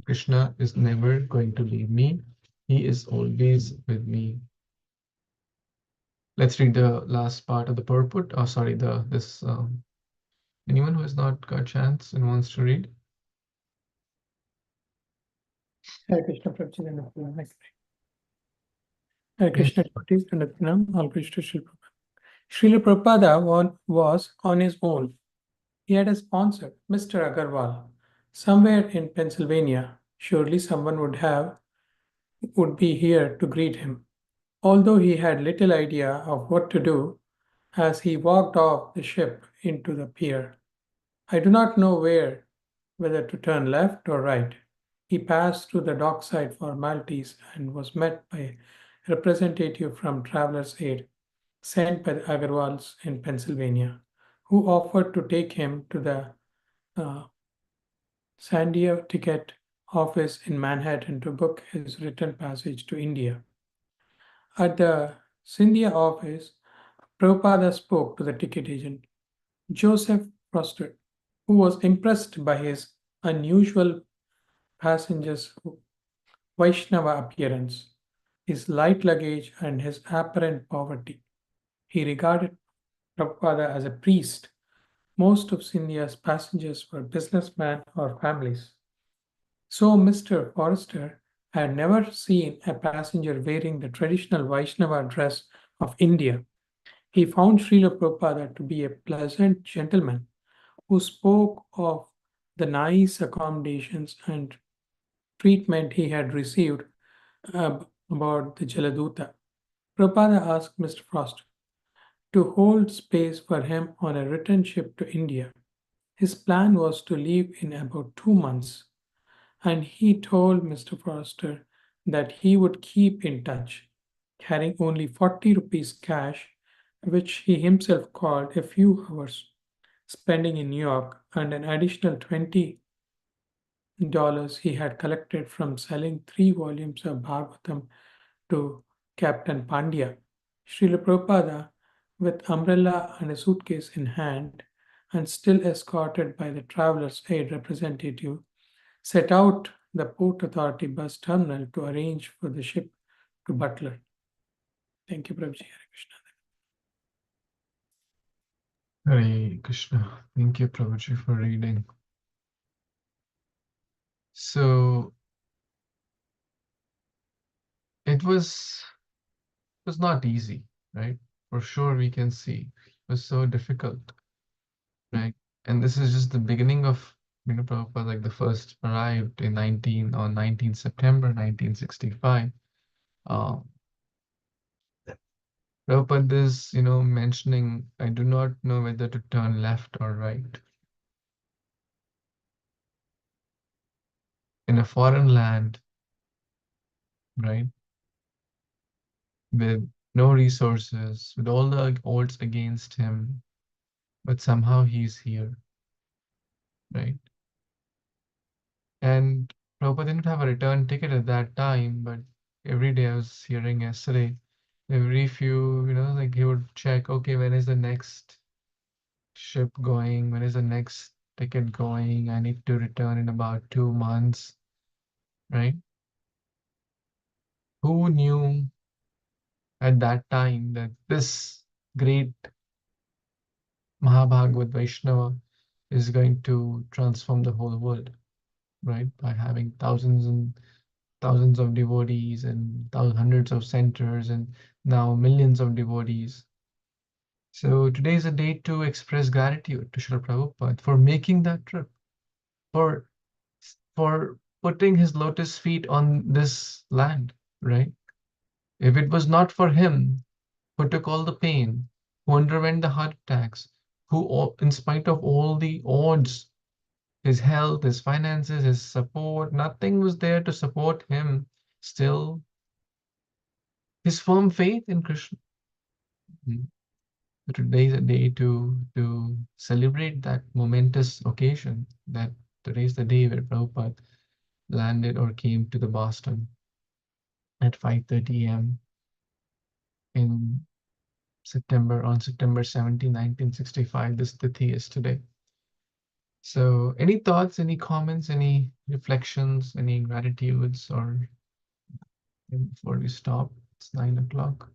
Krishna is never going to leave me. He is always with me. Let's read the last part of the purport. Oh, sorry, this anyone who has not got a chance and wants to read. Hare Krishna Prabhupada. Hare Krishna devotees and all Krishna Srila Prabhupada. Srila Prabhupada was on his own. He had a sponsor, Mr. Agarwal, somewhere in Pennsylvania. Surely someone would be here to greet him. Although he had little idea of what to do as he walked off the ship into the pier. I do not know whether to turn left or right. He passed through the dockside formalities and was met by a representative from Travelers Aid sent by the Agarwals in Pennsylvania, who offered to take him to the Sandia ticket office in Manhattan to book his return passage to India. At the Scindia office, Prabhupada spoke to the ticket agent, Joseph Prosted. who was impressed by his unusual passenger's Vaishnava appearance, his light luggage, and his apparent poverty. He regarded Prabhupada as a priest. Most of India's passengers were businessmen or families. So Mr. Forrester had never seen a passenger wearing the traditional Vaishnava dress of India. He found Srila Prabhupada to be a pleasant gentleman who spoke of the nice accommodations and treatment he had received about the Jaladuta. Prabhupada asked Mr. Forrester to hold space for him on a return ship to India. His plan was to leave in about 2 months, and he told Mr. Forrester that he would keep in touch, carrying only 40 rupees cash, which he himself called a few hours spending in New York, and an additional $20 he had collected from selling 3 volumes of Bhagavatam to Captain Pandya. Srila Prabhupada, with umbrella and a suitcase in hand, and still escorted by the traveler's aid representative, set out the Port Authority bus terminal to arrange for the ship to Butler. Thank you, Prabhuji. Hare Krishna. Hare Krishna. Thank you, Prabhuji, for reading. So it was not easy, right? For sure, we can see it was so difficult, right? And this is just the beginning of Prabhupada, like the first arrived in 19 September 1965. Prabhupada is, mentioning, I do not know whether to turn left or right. In a foreign land, right? With no resources, with all the odds against him, but somehow he's here, right? And Prabhupada didn't have a return ticket at that time, but every day I was hearing yesterday, every few, like he would check, okay, when is the next ship going? When is the next ticket going? I need to return in about 2 months, right? Who knew at that time that this great Mahabhagavad Vaishnava is going to transform the whole world, right? By having thousands and thousands of devotees and hundreds of centers and now millions of devotees. So today is a day to express gratitude to Srila Prabhupada for making that trip, for putting his lotus feet on this land, right? If it was not for him, who took all the pain, who underwent the heart attacks, who, in spite of all the odds, his health, his finances, his support, nothing was there to support him. Still, his firm faith in Krishna. Today is a day to celebrate that momentous occasion. That today is the day where Prabhupada landed or came to the Boston at 5:30 a.m. in on September 17, 1965. This tithi is today. So any thoughts, any comments, any reflections, any gratitudes, or before we stop, it's 9 o'clock.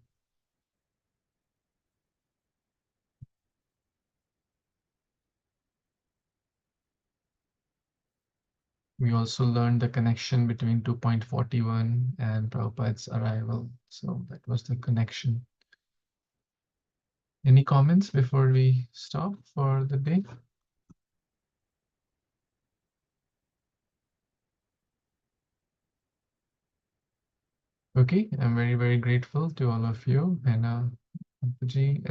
We also learned the connection between 2.41 and Prabhupada's arrival. So that was the connection. Any comments before we stop for the day? Okay, I'm very, very grateful to all of you. And Mataji,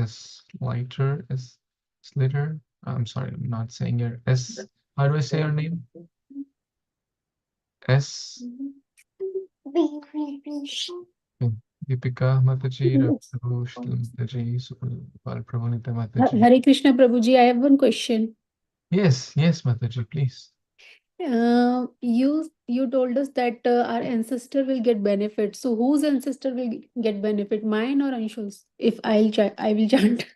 Slater. I'm sorry, I'm not saying your S. How do I say your name? S. Okay. Deepika Mataji, Prabhu, Shila Mataji, Supal Prabhu, Nita Mataji. Hare Krishna Prabhuji, I have one question. Yes, Mataji, please. You told us that our ancestor will get benefit. So whose ancestor will get benefit? Mine or Anshu's? If I will chant.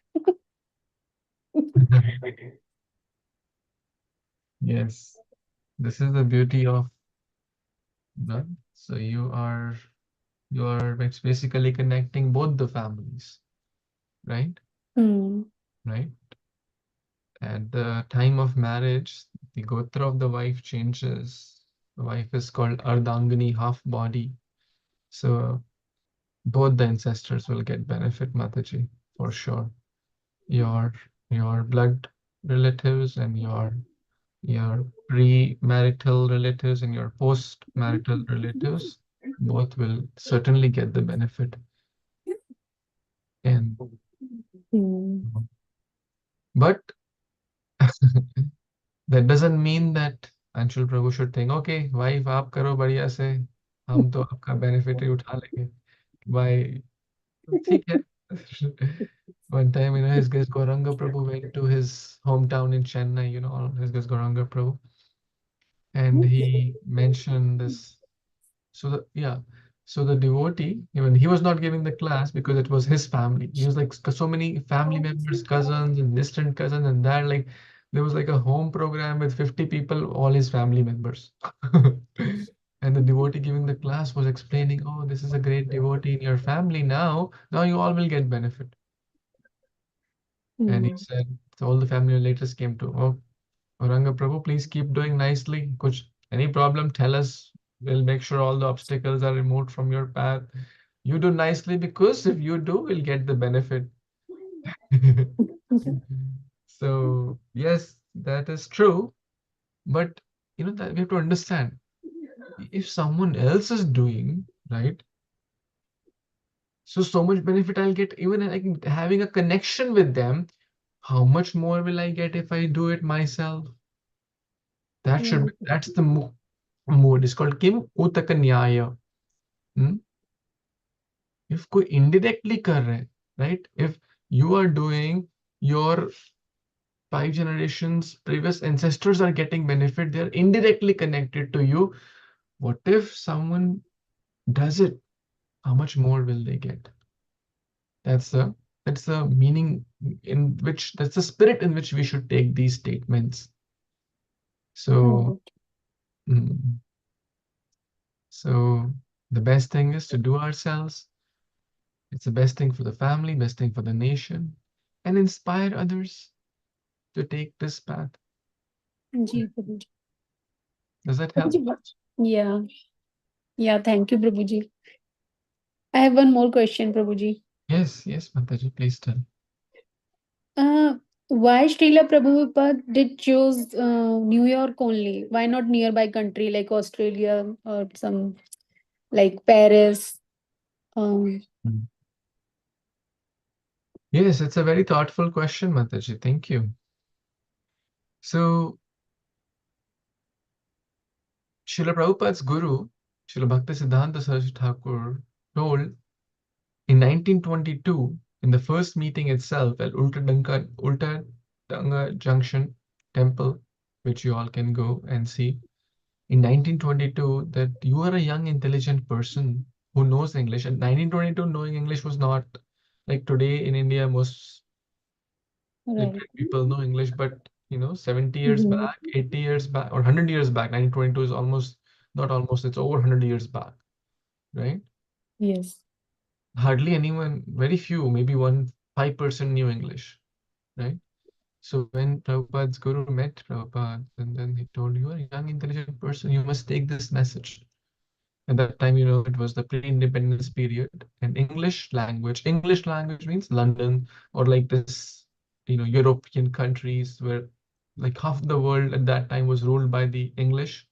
Yes, this is the beauty of, so you are basically connecting both the families, right? Hmm. Right. At the time of marriage, the gotra of the wife changes. The wife is called Ardangani, half body. So both the ancestors will get benefit, Mataji, for sure. Your your blood relatives and your pre-marital relatives and your post-marital relatives both will certainly get the benefit. And Hmm. but that doesn't mean that Anshul Prabhu should think, okay, wife आप करो बढ़िया से, हम तो आपका benefit ही उठा लेंगे. Why? ठीक है. One time, his guest Gauranga Prabhu went to his hometown in Chennai, his guest Gauranga Prabhu, and he mentioned this. Yeah, so the devotee, even he was not giving the class because it was his family. He was like so many family members, cousins, and distant cousins, and that like there was like a home program with 50 people, all his family members. And the devotee giving the class was explaining, oh, this is a great devotee in your family now. Now you all will get benefit. And he Hmm. said, so all the family relatives came to, oh, Auranga Prabhu, please keep doing nicely. Kuch, any problem, tell us. We'll make sure all the obstacles are removed from your path. You do nicely because if you do, we'll get the benefit. So, yes, that is true. But that we have to understand if someone else is doing, right? So much benefit I'll get even like having a connection with them. How much more will I get if I do it myself? Hmm. That's the mood. It's called Kim Utakanyaya. Hmm? If कोई indirectly कर रहा है, right? If you are doing your 5 generations, previous ancestors are getting benefit, they're indirectly connected to you. What if someone does it? How much more will they get? That's the that's the meaning that's the spirit in which we should take these statements. So, Right. mm, so the best thing is to do ourselves. It's the best thing for the family, best thing for the nation, and inspire others to take this path. Ji Prabhu ji. Does that Prabhu help? Ji, yeah, yeah. Thank you, Prabhu ji. I have one more question, Prabhu ji. Yes, yes, Mataji, please tell. Why Srila Prabhupada did choose New York only? Why not nearby country like Australia or some like Paris? Um, Mm. Yes, it's a very thoughtful question, Mataji. Thank you. So, Srila Prabhupada's guru, Srila Bhaktisiddhanta Saraswati Thakur, told in 1922, in the first meeting itself at Ulta Danga Junction Temple, which you all can go and see, in 1922, that you are a young, intelligent person who knows English. And 1922, knowing English was not like today in India, most right. literate people know English, but 70 years Mhm. back, 80 years back, or 100 years back, 1922 is almost, not almost, it's over 100 years back, right? Yes. Hardly anyone, very few, maybe 5% knew English, right? So when Prabhupada's guru met Prabhupada, and then he told, you are a young, intelligent person, you must take this message. At that time, it was the pre-independence period, and English language means London or like this, European countries where like half the world at that time was ruled by the English,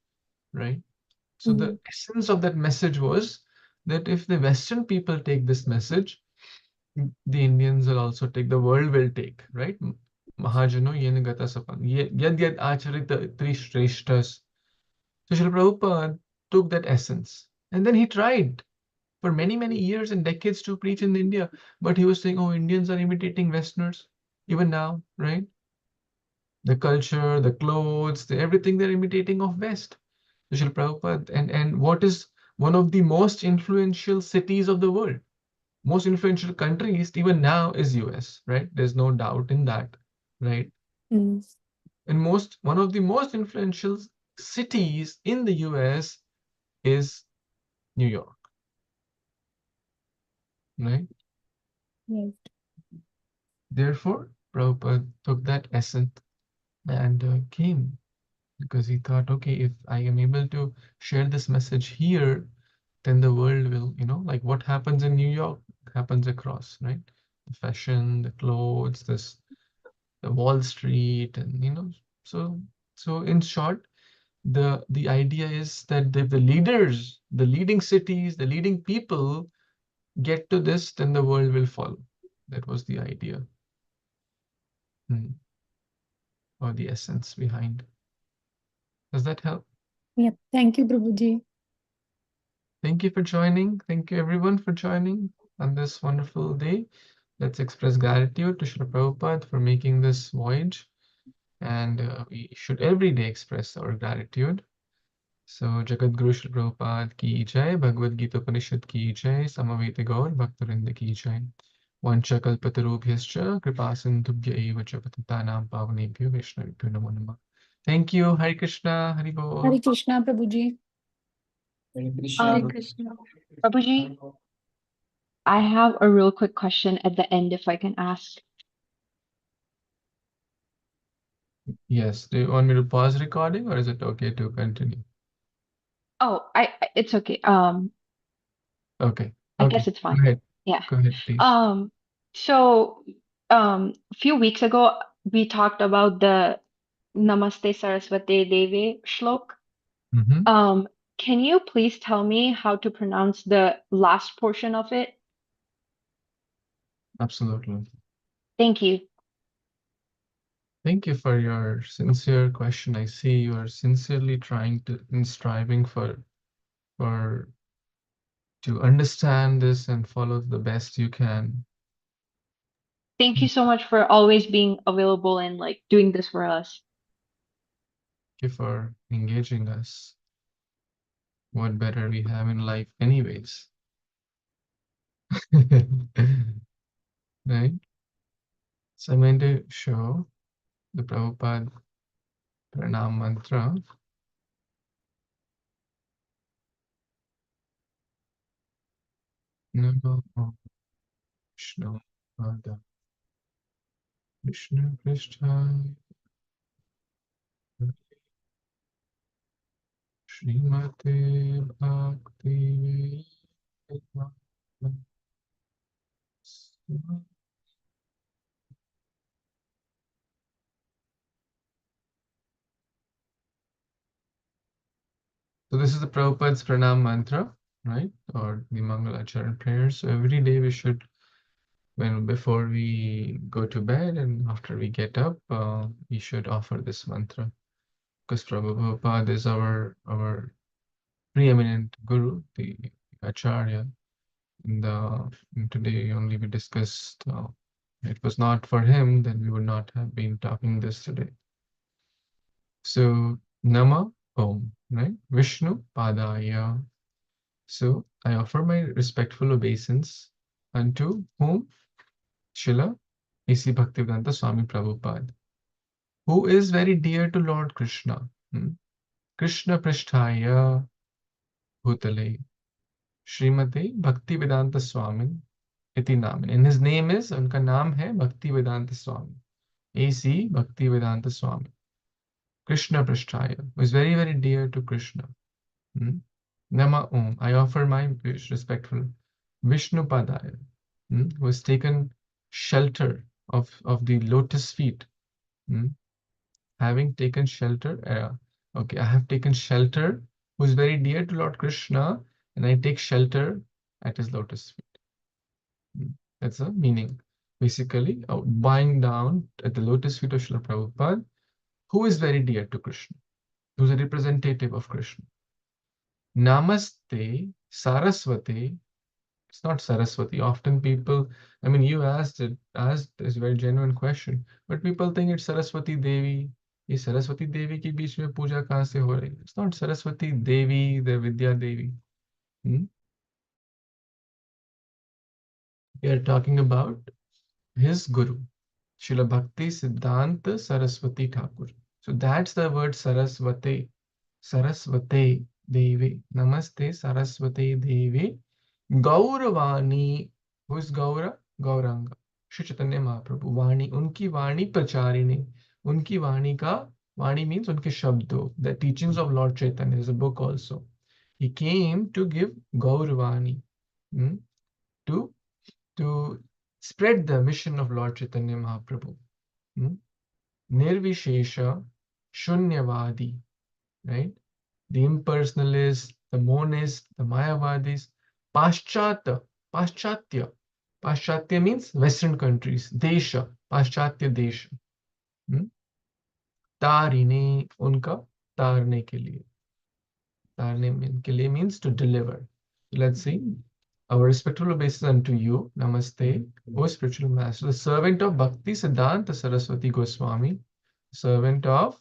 right? So the Mhm. essence of that message was that if the Western people take this message, the Indians will also take, the world will take, right? Mahajano yen gata sapan. Yad yad acharita tri So Srila Prabhupada took that essence and then he tried for many, many years and decades to preach in India. But he was saying, oh, Indians are imitating Westerners even now, right? The culture, the clothes, everything they're imitating of West. So Srila Prabhupada, and what is one of the most influential cities of the world? Most influential countries even now is US, right? There's no doubt in that, right? Mm. And one of the most influential cities in the US is New York, right? Yes. Therefore, Prabhupada took that essence and came because he thought, okay, if I am able to share this message here, then the world will, like what happens in New York happens across, right? The fashion, the clothes, the Wall Street, and so in short, the idea is that if the leaders, the leading cities, the leading people get to this, then the world will follow. That was the idea, or the essence behind. Does that help? Yep. Thank you, Prabhuji. Thank you for joining. Thank you everyone for joining on this wonderful day. Let's express gratitude to Srila Prabhupada for making this voyage. And we should every day express our gratitude. So Jagat Guru Srila Prabhupada ki jai, Bhagavad Gita Upanishad ki jai, Samaveta Gaur Bhaktarinda ki jai. Vancha kalpatarubhyascha kripasindhubhya eva cha patitanam pavanebhyo vaishnavibhyo namo namah. Thank you. Hare Krishna. Hari Bol. Hare Krishna, Prabhuji. Hare Krishna. Hare Um, Krishna. Prabhuji, I have a real quick question at the end, if I can ask. Yes. Do you want me to pause recording or is it okay to continue? Oh, it's okay. Okay. I Okay. guess it's Go fine. ahead. Yeah. Go ahead, please. So, a few weeks ago, we talked about the Namaste Saraswati Devi shlok. Mm-hmm. Can you please tell me how to pronounce the last portion of it? Absolutely. Thank you. Thank you for your sincere question. I see you are sincerely trying to and striving to understand this and follow the best you can. Thank you so much for always being available and like doing this for us. Thank you for engaging us. What better we have in life anyways? Right? So I'm going to show the Prabhupada Pranam Mantra. Namo Vishnu Pada Vishnu Krishnaya Srimate Bhakti Vedanta Swami. So this is the Prabhupada's Pranam Mantra, right? Or the Mangalacharan prayers. So every day we should, before we go to bed and after we get up, we should offer this mantra. Because Prabhupada is our preeminent guru, the Acharya. And today only we discussed, it was not for him, then we would not have been talking this today. So Nama Om, right? Vishnu Padaya. So I offer my respectful obeisance unto whom? Srila A.C. Bhaktivedanta Swami Prabhupada, who is very dear to Lord Krishna. Krishna Pristhaya Bhutale Srimate Bhaktivedanta Swami iti namin. And his name is, unka naam hai Bhaktivedanta Swami. A.C. Bhaktivedanta Swami. Krishna Pristhaya, who is very, very dear to Krishna. Nama Om. I offer my respectful Vishnu Padaya, who has taken shelter of the lotus feet. Having taken shelter, okay, I have taken shelter, who is very dear to Lord Krishna, and I take shelter at his lotus feet. That's the meaning. Basically, bowing down at the lotus feet of Srila Prabhupada, who is very dear to Krishna, who's a representative of Krishna. Namaste Saraswati. It's not Saraswati. Often people, you asked this very genuine question, but people think it's Saraswati Devi. ये सरस्वती देवी के बीच में पूजा कहाँ से हो रही है? It's not Saraswati Devi, the Vidya Devi. We are talking about his guru, Srila Bhakti Siddhanta Saraswati Thakur. So that's the word Saraswati. Saraswati Devi. Namaste Saraswati Devi. Gauravani. Who is Gaura? Gauranga. Shri Chaitanya Mahaprabhu. Vani. Unki Vani Pracharini. Unki Vani ka. Vani means unke shabdo. The teachings of Lord Chaitanya. There's a book also. He came to give Gauravani. To spread the mission of Lord Chaitanya Mahaprabhu. Nirvishesha, Shunyavadi, right? The impersonalists, the monists, the Mayavadis, Paschata, Paschatya. Paschatya means Western countries, Desha, Paschatya Desha. Tarine, unka tarne ke liye. Tarne ke liye means to deliver. Let's see. Our respectful obeisance unto you, Namaste, O spiritual master, the servant of Bhakti Siddhanta Saraswati Goswami, servant of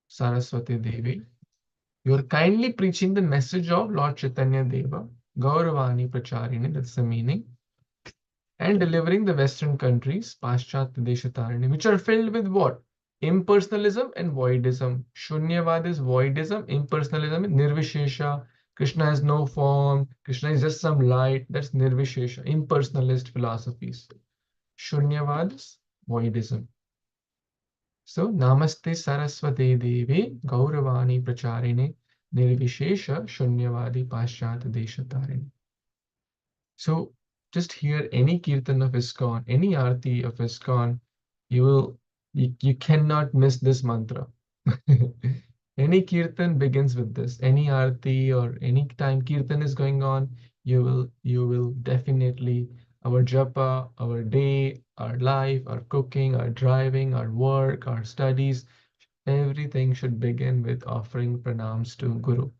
Saraswati Devi. You are kindly preaching the message of Lord Chaitanya Deva, Gauravani Pracharini, that's the meaning, and delivering the Western countries, Paschat Deshatarani, which are filled with what? Impersonalism and voidism. Shunyavad is voidism, impersonalism is nirvishesha. Krishna has no form, Krishna is just some light, that's nirvishesha, impersonalist philosophies. Shunyavad is voidism. So, Namaste Saraswati Devi Gauravani Pracharini Nirvishesha Shunyavadi Paschat Deshatarini. So, just hear any kirtan of ISKCON, any arti of ISKCON, you cannot miss this mantra. Any kirtan begins with this. Any arti or any time kirtan is going on, you will definitely, our japa, our day, our life, our cooking, our driving, our work, our studies, everything should begin with offering pranams to Guru.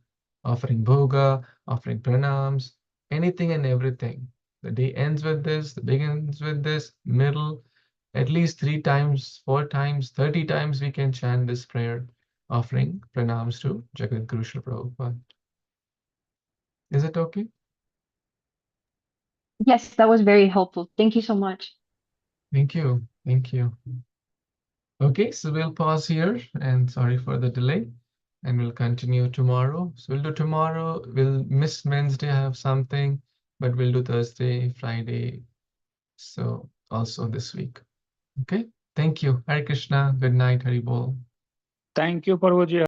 Offering bhoga, offering pranams, anything and everything. The day ends with this, the begins with this, middle, at least 3 times, 4 times, 30 times we can chant this prayer, offering pranams to Jagadguru Srila Prabhupada. Is it okay? Yes, that was very helpful. Thank you so much. Thank you. Thank you. Okay, so we'll pause here and sorry for the delay. And we'll continue tomorrow. So we'll do tomorrow. We'll miss Wednesday, I have something, but we'll do Thursday, Friday. So also this week. Okay. Thank you. Hare Krishna. Good night. Hari Bol. Thank you, Parvati.